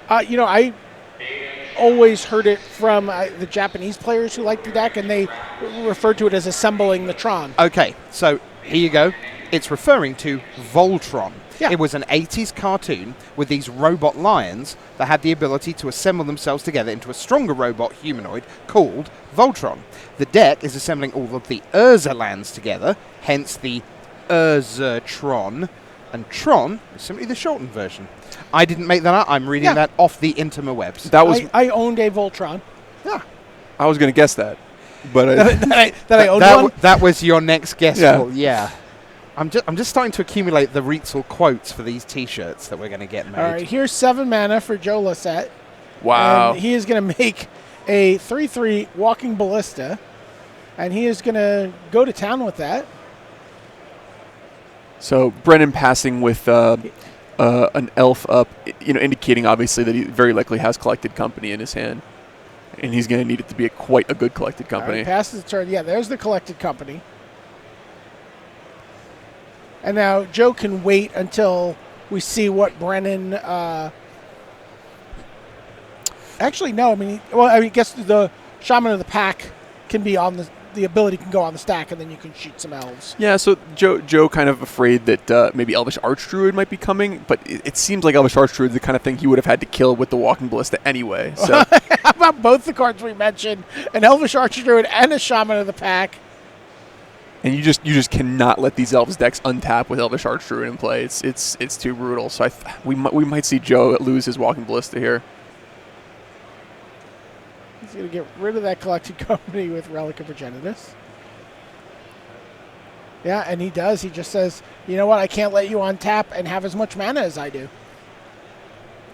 I always heard it from the Japanese players who like the deck, and they refer to it as assembling the Tron. Okay, so here you go. It's referring to Voltron. Yeah. It was an 80s cartoon with these robot lions that had the ability to assemble themselves together into a stronger robot humanoid called Voltron. The deck is assembling all of the Urza lands together, hence the Urzatron, and Tron is simply the shortened version. I didn't make that up. I'm reading that off the interwebs. That was I owned a Voltron. Yeah. I was going to guess that, but I owned one. That was your next guess. Yeah. Paul. Yeah. I'm just starting to accumulate the Reitzel quotes for these T-shirts that we're going to get made. All right, here's 7 mana for Joe Lissette. wow. And he is going to make a 3/3 Walking Ballista, and he is going to go to town with that. So Brennan passing with an elf up, indicating obviously that he very likely has Collected Company in his hand, and he's going to need it to be quite a good Collected Company. All right, passes the turn. Yeah, there's the Collected Company. And now Joe can wait until we see what Brennan. Actually, no. I guess the Shaman of the Pack can be on the ability can go on the stack, and then you can shoot some elves. Yeah, so Joe kind of afraid that maybe Elvish Archdruid might be coming, but it seems like Elvish Archdruid is the kind of thing he would have had to kill with the Walking Ballista anyway. So How about both the cards we mentioned, an Elvish Archdruid and a Shaman of the Pack? and you just cannot let these Elves decks untap with Elvish Archdruid in play. It's too brutal. So we might see Joe lose his Walking Ballista here. He's going to get rid of that Collected Company with Relic of Progenitus. Yeah, and he does. He just says, you know what, I can't let you untap and have as much mana as I do.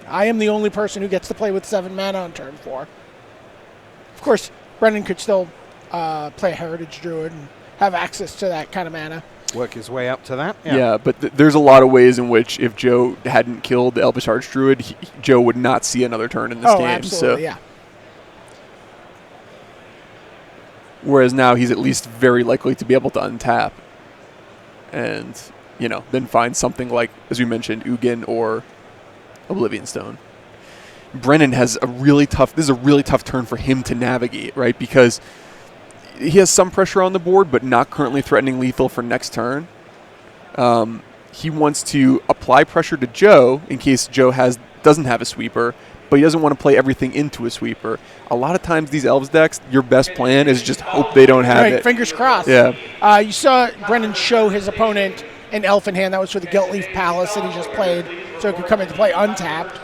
I am the only person who gets to play with 7 mana on turn 4. Of course, Brennan could still play Heritage Druid and have access to that kind of mana. Work his way up to that. Yeah, but there's a lot of ways in which if Joe hadn't killed the Elvish Archdruid, Joe would not see another turn in this game. Absolutely, yeah. Whereas now he's at least very likely to be able to untap and, then find something like, as we mentioned, Ugin or Oblivion Stone. Brennan has this is a really tough turn for him to navigate, right? Because he has some pressure on the board, but not currently threatening lethal for next turn. he wants to apply pressure to Joe in case Joe doesn't have a sweeper, but he doesn't want to play everything into a sweeper. A lot of times these Elves decks, your best plan is just hope they don't have Right, it. fingers crossed. Yeah. You saw Brennan show his opponent an Elf in hand. That was for the Guiltleaf Palace that he just played, so it could come into play untapped.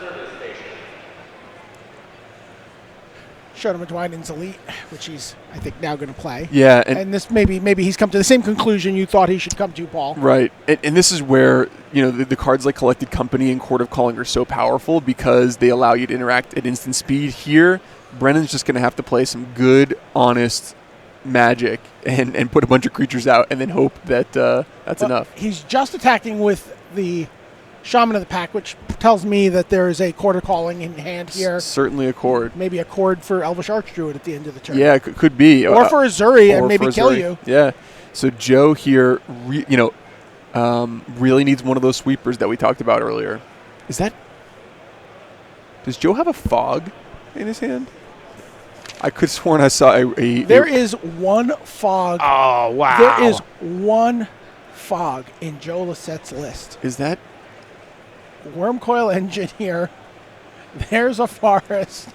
Showed him a Dwynen's Elite, which he's, I think, now going to play. Yeah. And this maybe he's come to the same conclusion you thought he should come to, Paul. Right. And this is where, the cards like Collected Company and Court of Calling are so powerful because they allow you to interact at instant speed. Here, Brennan's just going to have to play some good, honest Magic and put a bunch of creatures out and then hope that that's enough. He's just attacking with the Shaman of the Pack, which tells me that there is a Court of Calling in hand here. Certainly a chord. Maybe a chord for Elvish Archdruid at the end of the turn. Yeah, it could be. Or for Azuri and maybe kill Azuri. you. Yeah. So Joe here, really needs one of those sweepers that we talked about earlier. Does Joe have a fog in his hand? I could have sworn I saw There is one fog. Oh, wow. There is one fog in Joe Lissette's list. Is that? Wormcoil Engine here. There's a forest.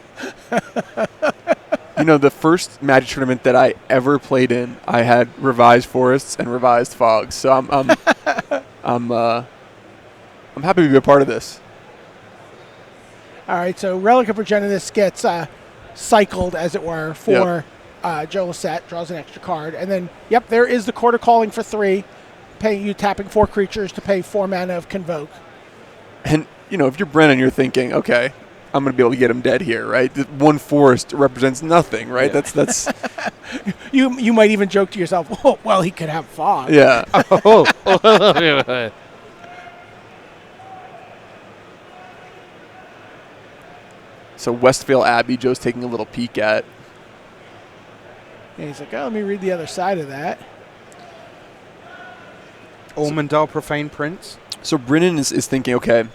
The first Magic tournament that I ever played in, I had revised forests and revised fogs. So I'm happy to be a part of this. All right, so Relic of Progenitus gets cycled, as it were, for Joe Lissette, draws an extra card. And then, there is the Court of Calling for 3, paying you tapping 4 creatures to pay 4 mana of Convoke. And, if you're Brennan, you're thinking, okay, I'm going to be able to get him dead here, right? One forest represents nothing, right? Yeah. That's You might even joke to yourself, oh, well, he could have fog. yeah. So Westvale Abbey, Joe's taking a little peek at. And he's like, let me read the other side of that. Ormondar Profane Prince. So Brennan is thinking, okay,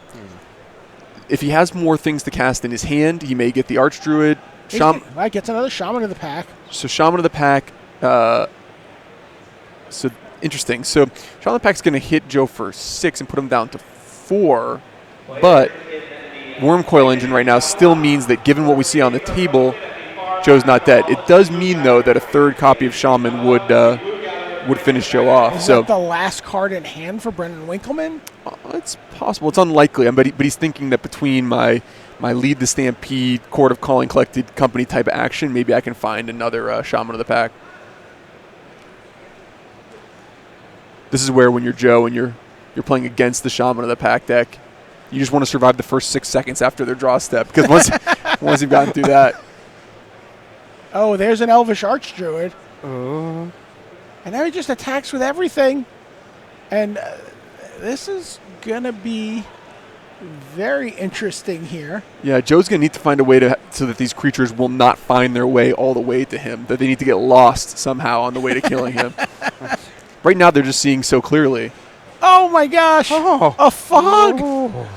if he has more things to cast in his hand, he may get the Archdruid. Right, gets another Shaman of the Pack. So Shaman of the Pack. So interesting. So Shaman of the Pack's going to hit Joe for 6 and put him down to 4. But Wormcoil Engine right now still means that given what we see on the table, Joe's not dead. It does mean, though, that a third copy of Shaman would finish Joe off. Is So that the last card in hand for Brendan Winkleman? it's possible. It's unlikely, but he's thinking that between my Lead the Stampede, Court of Calling, Collected Company type of action, maybe I can find another Shaman of the Pack. This is where when you're Joe and you're playing against the Shaman of the Pack deck, you just want to survive the first 6 seconds after their draw step, because once you've gotten through that. Oh, there's an Elvish Archdruid. Oh. And now he just attacks with everything. And this is going to be very interesting here. Yeah, Joe's going to need to find a way so that these creatures will not find their way all the way to him, that they need to get lost somehow on the way to killing him. Right now, they're just seeing so clearly. Oh, my gosh. Oh. A fog. Oh.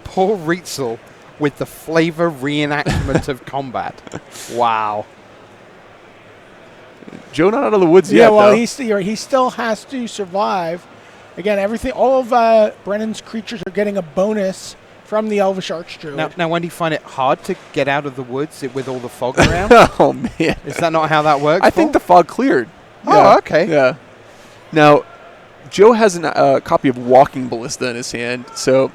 Poor Rietzel with the flavor reenactment of combat. Wow. Joe not out of the woods yet, Yeah, well, though. he still has to survive. Again, all of Brennan's creatures are getting a bonus from the Elvish Archdruid. Now, when do you find it hard to get out of the woods with all the fog around? Oh, man. Is that not how that works? I think the fog cleared. Oh, okay. Yeah. Now, Joe has a copy of Walking Ballista in his hand, so,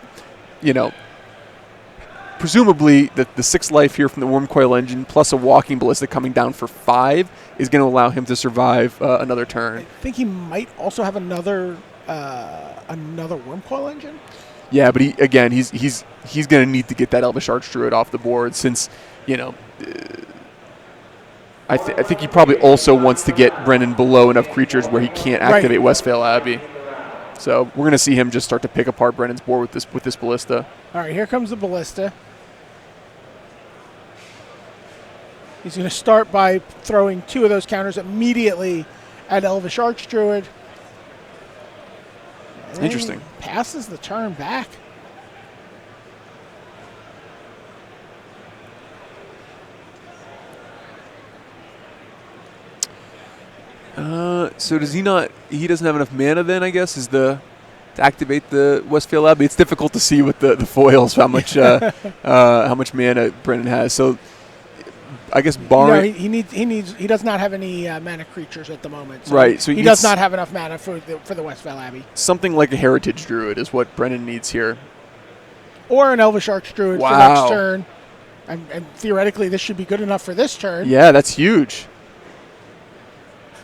presumably the 6 life here from the Wormcoil Engine plus a Walking Ballista coming down for 5 is going to allow him to survive another turn. I think he might also have another Wormcoil Engine. Yeah, but he's going to need to get that Elvish Archdruid off the board since, I think he probably also wants to get Brennan below enough creatures where he can't activate Westvale Abbey. So we're going to see him just start to pick apart Brennan's board with this Ballista. All right, here comes the Ballista. He's going to start by throwing 2 of those counters immediately at Elvish Archdruid. Interesting. Passes the turn back. So does he not? He doesn't have enough mana then, I guess, is the to activate the Westfield Abbey. It's difficult to see with the foils how much mana Brennan has. So I guess barring he does not have any mana creatures at the moment. So right, so he does not have enough mana for the Westfield Abbey. Something like a Heritage Druid is what Brennan needs here, or an Elvish Archdruid for next turn. And theoretically, this should be good enough for this turn. Yeah, that's huge.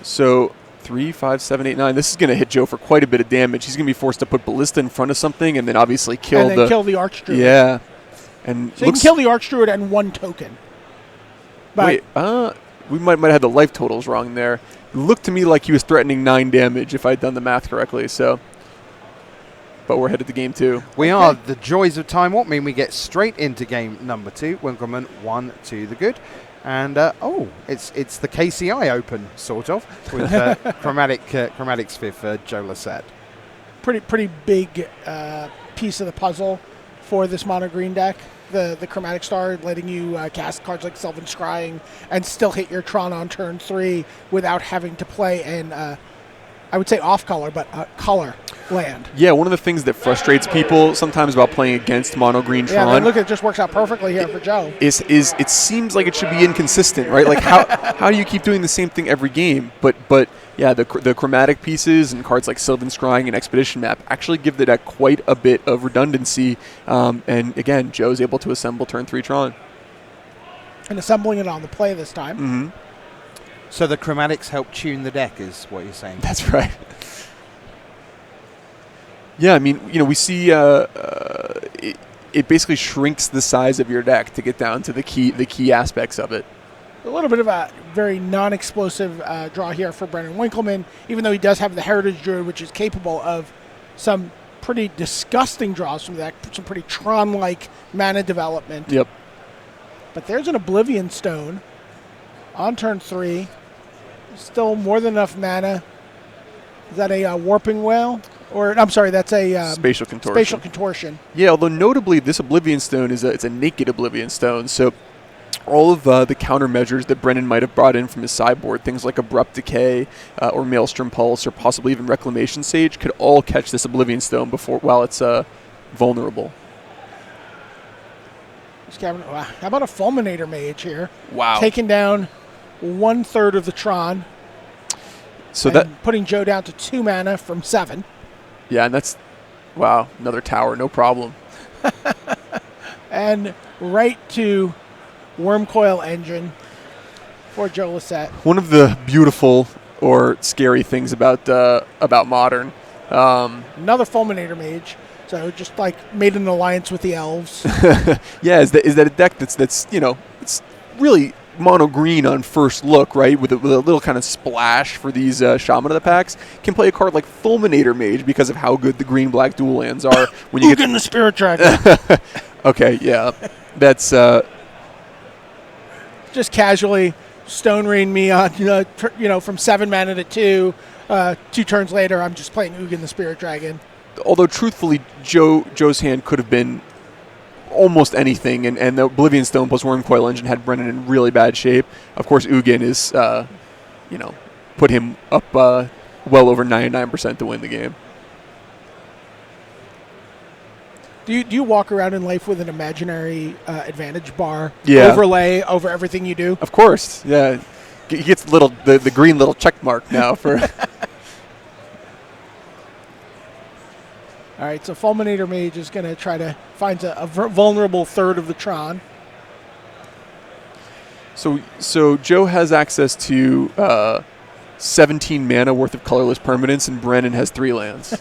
So 3, 5, 7, 8, 9. This is going to hit Joe for quite a bit of damage. He's going to be forced to put Ballista in front of something and then obviously kill the Archdruid. Yeah. And so you can kill the Archdruid and 1 token. But wait, we might have had the life totals wrong there. It looked to me like he was threatening 9 damage if I'd done the math correctly. So, but we're headed to game 2. We are. The joys of Time Warp mean we get straight into game number 2. Winkleman 1 to the good. And, it's the KCI Open, sort of, with Chromatic's fifth, Joe Lissette. Pretty big piece of the puzzle for this mono green deck. The Chromatic Star letting you cast cards like Sylvan Scrying and still hit your Tron on turn 3 without having to play an, I would say off color, but color land. Yeah, one of the things that frustrates people sometimes about playing against mono green Tron. Yeah, look, it just works out perfectly here for Joe. Is it seems like it should be inconsistent, right? Like how do you keep doing the same thing every game? But yeah, the chromatic pieces and cards like Sylvan Scrying and Expedition Map actually give the deck quite a bit of redundancy. And again, Joe's able to assemble turn 3 Tron. And assembling it on the play this time. Mm-hmm. So the chromatics help tune the deck, is what you're saying. That's right. Yeah, I mean, we see it basically shrinks the size of your deck to get down to the key aspects of it. A little bit of a very non-explosive draw here for Brennan Winkleman, even though he does have the Heritage Druid, which is capable of some pretty disgusting draws from the deck, some pretty Tron-like mana development. Yep. But there's an Oblivion Stone on turn 3. Still more than enough mana. Is that a Warping Whale? Or I'm sorry, that's a Spatial Contortion. Spatial Contortion. Yeah, although notably this Oblivion Stone it's a naked Oblivion Stone, so all of the countermeasures that Brennan might have brought in from his sideboard, things like Abrupt Decay or Maelstrom Pulse or possibly even Reclamation Sage, could all catch this Oblivion Stone while it's vulnerable. How about a Fulminator Mage here? Wow. Taking down 1/3 of the Tron. So putting Joe down to 2 mana from 7. Yeah, and that's another tower, no problem. And right to Wormcoil Engine for Joe Lissette. One of the beautiful or scary things about Modern. Another Fulminator Mage. So just like made an alliance with the elves. Yeah, is that a deck that's it's really mono green on first look, right? With a little kind of splash for these Shaman of the Packs, can play a card like Fulminator Mage because of how good the green-black dual lands are. When you get in the Spirit Dragon. Okay, yeah, that's just casually Stone Rain me on from 7 mana to 2. 2 turns later, I'm just playing Ugin the Spirit Dragon. Although truthfully, Joe's hand could have been almost anything, and the Oblivion Stone plus Wormcoil Engine had Brennan in really bad shape. Of course, Ugin is, put him up well over 99% to win the game. Do you walk around in life with an imaginary advantage bar overlay over everything you do? Of course, yeah. He gets the green little check mark now for. All right, so Fulminator Mage is going to try to find a vulnerable 1/3 of the Tron. So Joe has access to 17 mana worth of colorless permanents, and Brennan has 3 lands.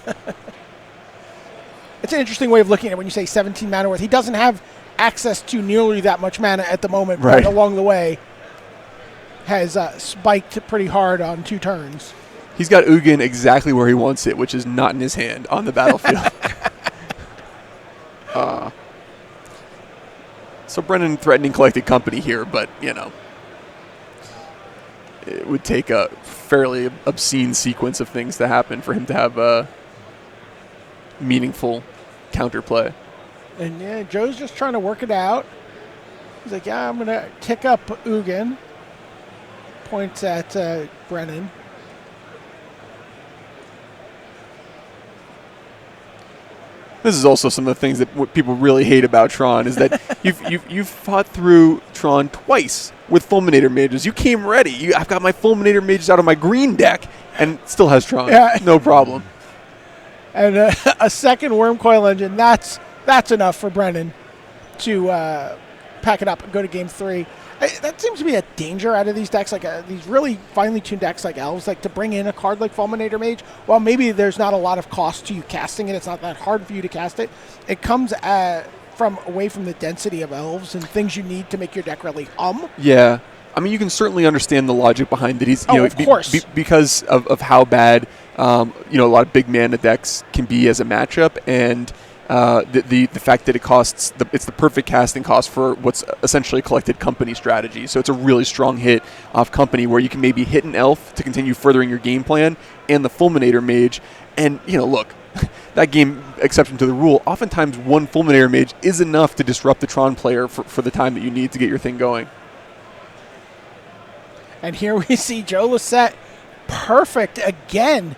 It's an interesting way of looking at it when you say 17 mana worth. He doesn't have access to nearly that much mana at the moment, right. But along the way has spiked pretty hard on 2 turns. He's got Ugin exactly where he wants it, which is not in his hand on the battlefield. So Brennan threatening Collected Company here, but, it would take a fairly obscene sequence of things to happen for him to have a meaningful counterplay. And yeah, Joe's just trying to work it out. He's like, I'm going to tick up Ugin. Points at Brennan. This is also some of the things that what people really hate about Tron is that you've fought through Tron twice with Fulminator Mages. You came ready. I've got my Fulminator Mages out of my green deck and still has Tron. Yeah. No problem. And a second Worm Coil Engine, that's enough for Brennan to pack it up and go to game 3. That seems to be a danger out of these decks, like these really finely tuned decks like Elves, like to bring in a card like Fulminator Mage. Well, maybe there's not a lot of cost to you casting it. It's not that hard for you to cast it. It comes away from the density of Elves and things you need to make your deck really hum. Yeah. I mean, you can certainly understand the logic behind it. He's, of course. Because of how bad, a lot of big mana decks can be as a matchup, and the fact that it's the perfect casting cost for what's essentially a collected company strategy. So it's a really strong hit off company where you can maybe hit an elf to continue furthering your game plan and the Fulminator Mage. And, look, that game exception to the rule, oftentimes one Fulminator Mage is enough to disrupt the Tron player for the time that you need to get your thing going. And here we see Joe Lisette, perfect again.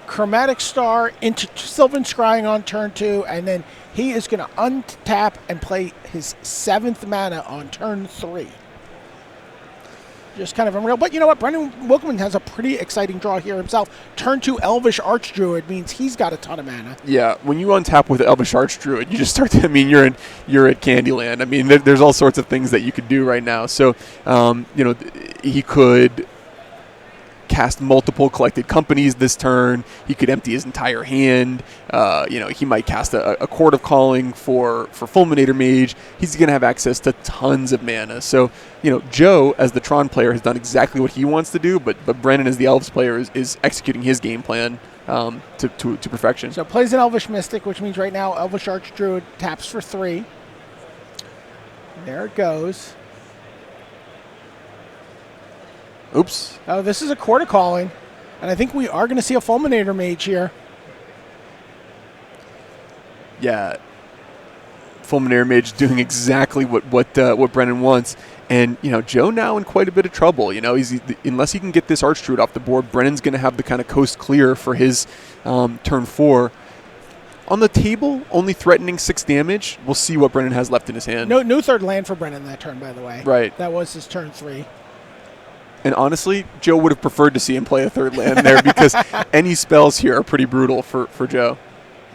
Chromatic Star into Sylvan Scrying on turn 2, and then he is going to untap and play his 7th mana on turn 3. Just kind of unreal. But you know what? Brendan Wilkman has a pretty exciting draw here himself. Turn 2 Elvish Archdruid means he's got a ton of mana. Yeah, when you untap with Elvish Archdruid, you just start to, you're at Candyland. I mean, there's all sorts of things that you could do right now. So, he could cast multiple collected companies this turn. He could empty his entire hand. He might cast a Chord of Calling for Fulminator Mage. He's going to have access to tons of mana. So, Joe, as the Tron player, has done exactly what he wants to do, but Brennan, as the Elves player, is executing his game plan to perfection. So plays an Elvish Mystic, which means right now Elvish Archdruid taps for 3. There it goes. Oops. Oh, this is a Chord of Calling, and I think we are going to see a Fulminator Mage here. Yeah. Fulminator Mage doing exactly what Brennan wants. And, Joe now in quite a bit of trouble. Unless he can get this Archdruid off the board, Brennan's going to have the kind of coast clear for his turn 4. On the table, only threatening 6 damage. We'll see what Brennan has left in his hand. No third land for Brennan that turn, by the way. Right. That was his turn 3. And honestly, Joe would have preferred to see him play a third land there because any spells here are pretty brutal for Joe.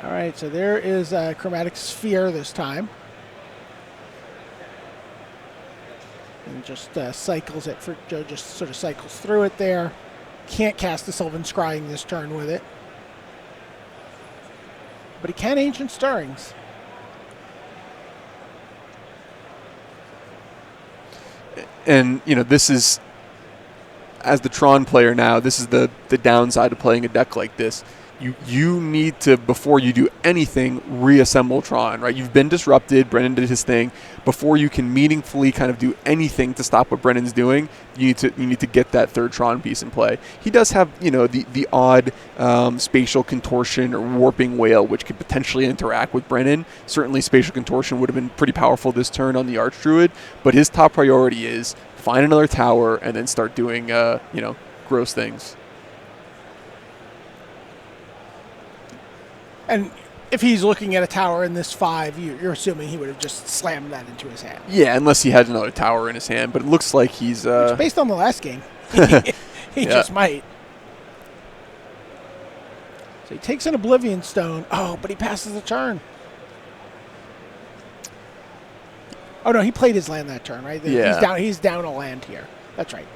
All right, so there is a Chromatic Sphere this time. And just cycles it for Joe, just sort of cycles through it there. Can't cast the Sylvan Scrying this turn with it. But he can Ancient Stirrings. And, this is, as the Tron player now, this is the downside of playing a deck like this. You need to, before you do anything, reassemble Tron, right? You've been disrupted. Brennan did his thing. Before you can meaningfully kind of do anything to stop what Brennan's doing, you need to get that third Tron piece in play. He does have, the odd Spatial Contortion or Warping Whale, which could potentially interact with Brennan. Certainly Spatial Contortion would have been pretty powerful this turn on the Archdruid, but his top priority is find another tower and then start doing, gross things. And if he's looking at a tower in this 5, you're assuming he would have just slammed that into his hand. Yeah, unless he had another tower in his hand. But it looks like he's... Which, based on the last game, he just might. So he takes an Oblivion Stone. Oh, but he passes the turn. Oh, no, he played his land that turn, right? Yeah. He's down a land here. That's right.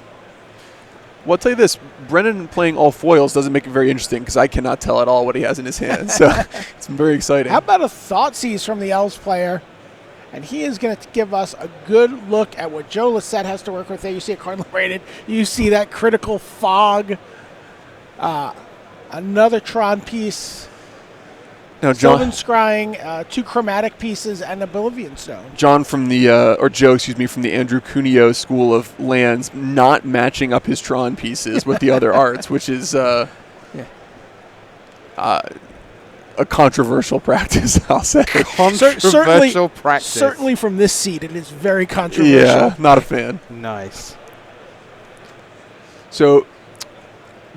Well, I'll tell you this. Brennan playing all foils doesn't make it very interesting because I cannot tell at all what he has in his hand. So it's very exciting. How about a Thoughtseize from the Elves player? And he is going to give us a good look at what Joe Lisette has to work with there. You see a card liberated. You see that critical fog. Another Tron piece. Now, Sylvan Scrying, 2 chromatic pieces, and Oblivion Stone. Joe, from the Andrew Cuneo school of lands, not matching up his Tron pieces with the other arts, which is a controversial practice, I'll say. Controversial practice. Certainly from this seat, it is very controversial. Yeah, not a fan. Nice. So,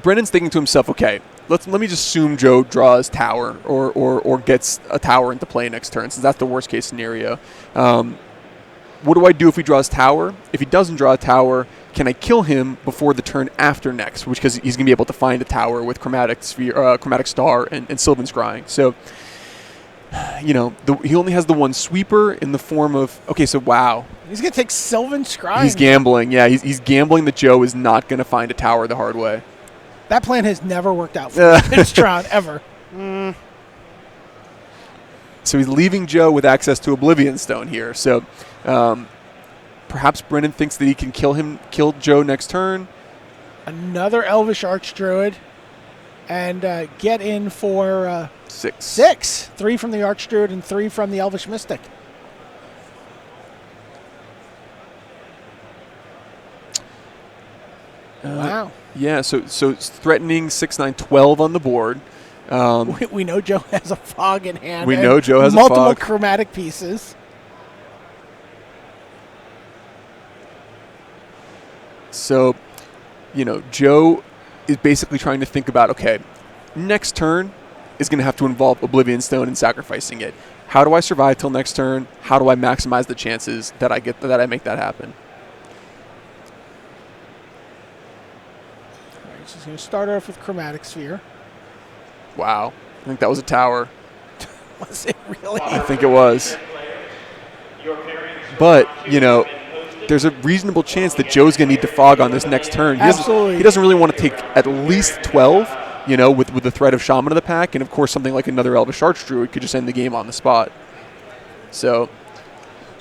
Brennan's thinking to himself, okay, let me just assume Joe draws tower or gets a tower into play next turn, since that's the worst case scenario. What do I do if he draws tower? If he doesn't draw a tower, can I kill him before the turn after next? Which, because he's going to be able to find a tower with Chromatic Star and Sylvan Scrying. So, he only has the one sweeper in the form of, okay, so wow. He's going to take Sylvan Scrying. He's gambling, yeah. He's gambling that Joe is not going to find a tower the hard way. That plan has never worked out for Tron, ever. So he's leaving Joe with access to Oblivion Stone here. So perhaps Brennan thinks that he can kill Joe next turn. Another Elvish Archdruid. And get in for 6. 3 from the Archdruid and 3 from the Elvish Mystic. Wow. Yeah, so it's threatening 6, 9, 12 on the board. We know Joe has a fog in hand. We know Joe has a multiple fog. chromatic pieces. So, Joe is basically trying to think about, okay, next turn is going to have to involve Oblivion Stone and sacrificing it. How do I survive till next turn? How do I maximize the chances that I make that happen? All right, so he's going to start off with Chromatic Sphere. Wow. I think that was a tower. Was it really? I think it was. But, there's a reasonable chance that Joe's going to need to fog on this next turn. Absolutely. He doesn't really want to take at least 12, with the threat of Shaman of the Pack. And, of course, something like another Elvish Archdruid could just end the game on the spot. So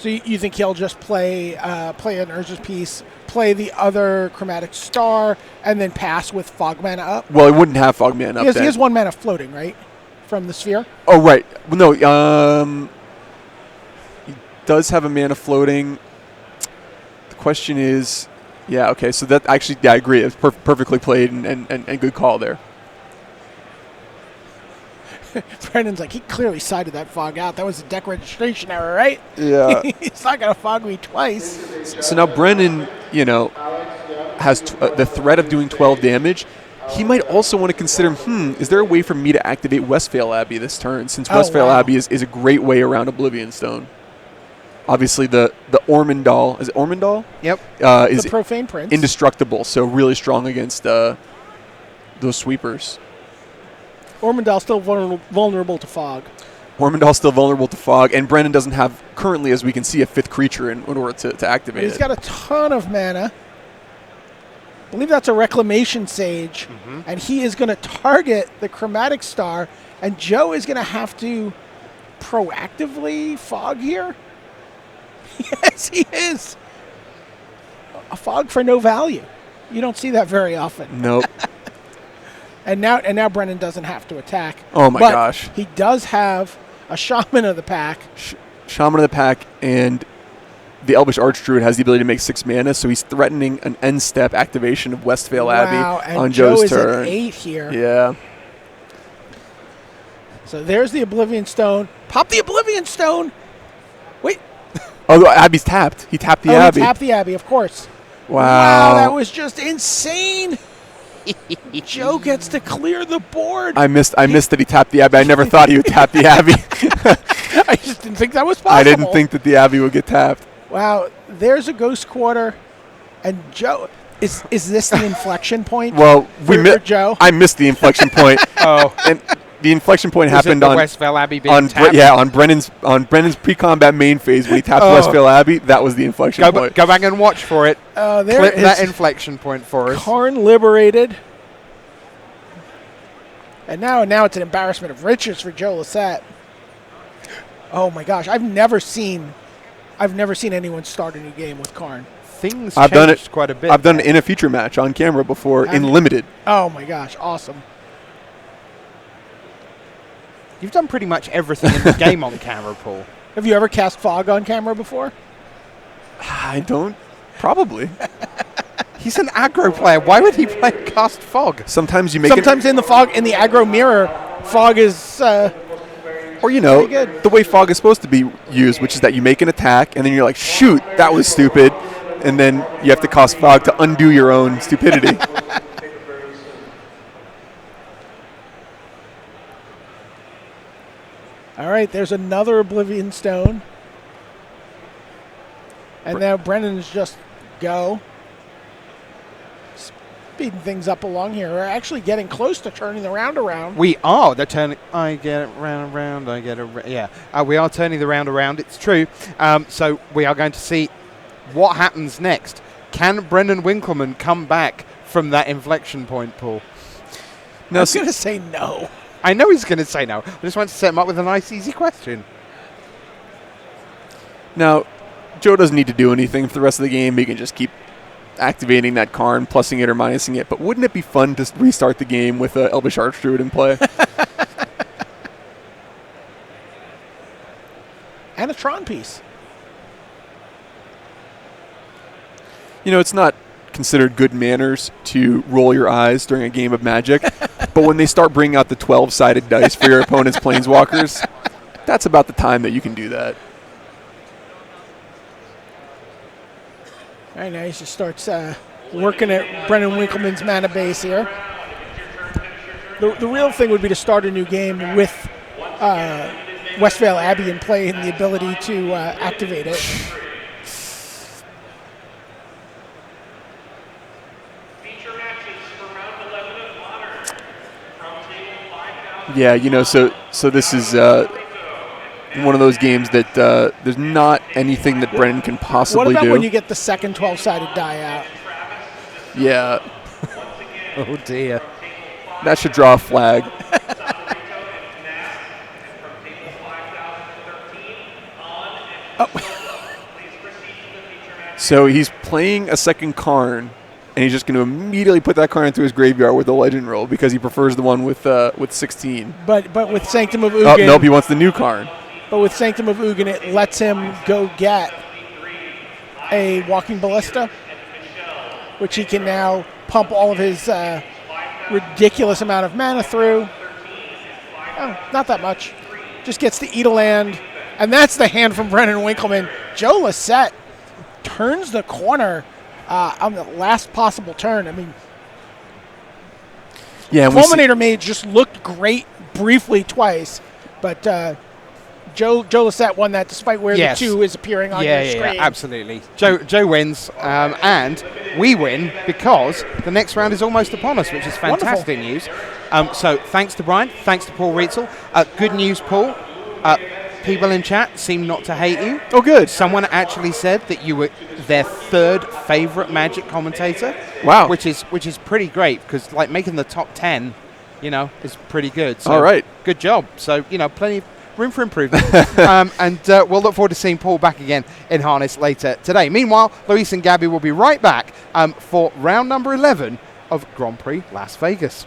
you think he'll just play an Urza's Piece, play the other Chromatic Star, and then pass with Fog Mana up? Well, he wouldn't have Fog Mana up He has 1 mana floating, right? From the Sphere? Oh, right. Well, no, he does have a mana floating. The question is, yeah, okay, so that actually, yeah, I agree. It's perfectly played and good call there. Brandon's like, he clearly sided that fog out. That was a deck registration error, right? Yeah. He's not going to fog me twice. So now Brennan, has the threat of doing 12 damage. He might also want to consider, is there a way for me to activate Westvale Abbey this turn, since Westvale Abbey is a great way around Oblivion Stone. Obviously, the Ormondal, is it Ormondal? Yep. Is the Profane Prince. indestructible, so really strong against those sweepers. Ormondal's still vulnerable to fog. Ormondal's still vulnerable to fog, and Brennan doesn't have, currently, as we can see, a 5th creature in order to activate He's got a ton of mana. I believe that's a Reclamation Sage, and he is going to target the Chromatic Star, and Joe is going to have to proactively fog here. Yes, he is. A fog for no value. You don't see that very often. Nope. And now Brennan doesn't have to attack. Oh my gosh. He does have a Shaman of the Pack. Shaman of the Pack and the Elvish Archdruid has the ability to make 6 mana, so he's threatening an end step activation of Westvale Abbey on Joe Joe's is turn. at 8 here. Yeah. So there's the Oblivion Stone. Pop the Oblivion Stone. Wait. Oh, Abbey's tapped. He tapped the Abbey. He tapped the Abbey, of course. Wow. That was just insane. Joe gets to clear the board. I missed that he tapped the Abbey. I never thought he would tap the Abbey. I just didn't think that was possible. I didn't think that the Abbey would get tapped. Wow, there's a Ghost Quarter, and Joe, is this the inflection point? Well, for Joe? I missed the inflection point. And the inflection point happened on Westvale Abbey being tapped? on Brennan's pre-combat main phase when he tapped Westvale Abbey. That was the inflection point. Go back and watch for it. Clip that inflection point for us. Karn liberated. And now it's an embarrassment of riches for Joe Lissette. Oh my gosh, I've never seen anyone start a new game with Karn. Things I've done changed it quite a bit. I've done it in a feature match on camera before in limited. Oh my gosh, awesome. You've done pretty much everything in the game on camera, Paul. Have you ever cast Fog on camera before? I don't. Probably. He's an aggro player. Why would he play cast Fog? Sometimes you make Sometimes in the Fog, in the aggro mirror, Fog is or good. the way Fog is supposed to be used, which is that you make an attack and then you're like, shoot, that was stupid, and then you have to cast Fog to undo your own stupidity. All right, there's another Oblivion Stone. And now Brennan's just go. Speeding things up along here. We're actually getting close to turning the round around. We are. They're turning. I get it round and round. I get it. Yeah. We are turning the round around. It's true. So we are going to see what happens next. Can Brendan Winkleman come back from that inflection point, Paul? No, I was going to say no. I know he's going to say no. I just want to set him up with a nice, easy question. Now, Joe doesn't need to do anything for the rest of the game. He can just keep activating that Karn, plussing it or minusing it. But wouldn't it be fun to restart the game with Elvish Archdruid in play? And a Tron piece. You know, it's not considered good manners to roll your eyes during a game of Magic, but when they start bringing out the 12-sided dice for your opponent's Planeswalkers, that's about the time that you can do that. All right, now he just starts working at Brendan Winkleman's mana base here. The real thing would be to start a new game with Westvale Abbey in play and the ability to activate it. Yeah, you know, so this is one of those games that there's not anything that Brendan can possibly do. What about when you get the second 12-sided die out? Yeah. Oh, dear. That should draw a flag. So he's playing a second Karn, and he's just going to immediately put that Karn into his graveyard with the Legend Roll because he prefers the one with 16. But with Sanctum of Oh, Ugin, nope, he wants the new Karn. But with Sanctum of Ugin, it lets him go get a Walking Ballista, which he can now pump all of his ridiculous amount of mana through. Oh, not that much. Just gets to eat a land, and that's the hand from Brendan Winkleman. Joe Lissette turns the corner on the last possible turn. I mean, yeah, Fulminator Mage just looked great briefly twice, but Joe Lissette won that despite where the 2 is appearing on your screen. Yeah, absolutely. Joe wins, and we win because the next round is almost upon us, which is fantastic news. So thanks to Brian, thanks to Paul Rietzel. Good news, Paul. People in chat seem not to hate you. Oh, good. Someone actually said that you were their third favorite Magic commentator. Wow. Which is pretty great because like making the top 10, you know, is pretty good. So all right. Good job. So, you know, plenty of room for improvement. And we'll look forward to seeing Paul back again in Harness later today. Meanwhile, Luis and Gabby will be right back for round number 11 of Grand Prix Las Vegas.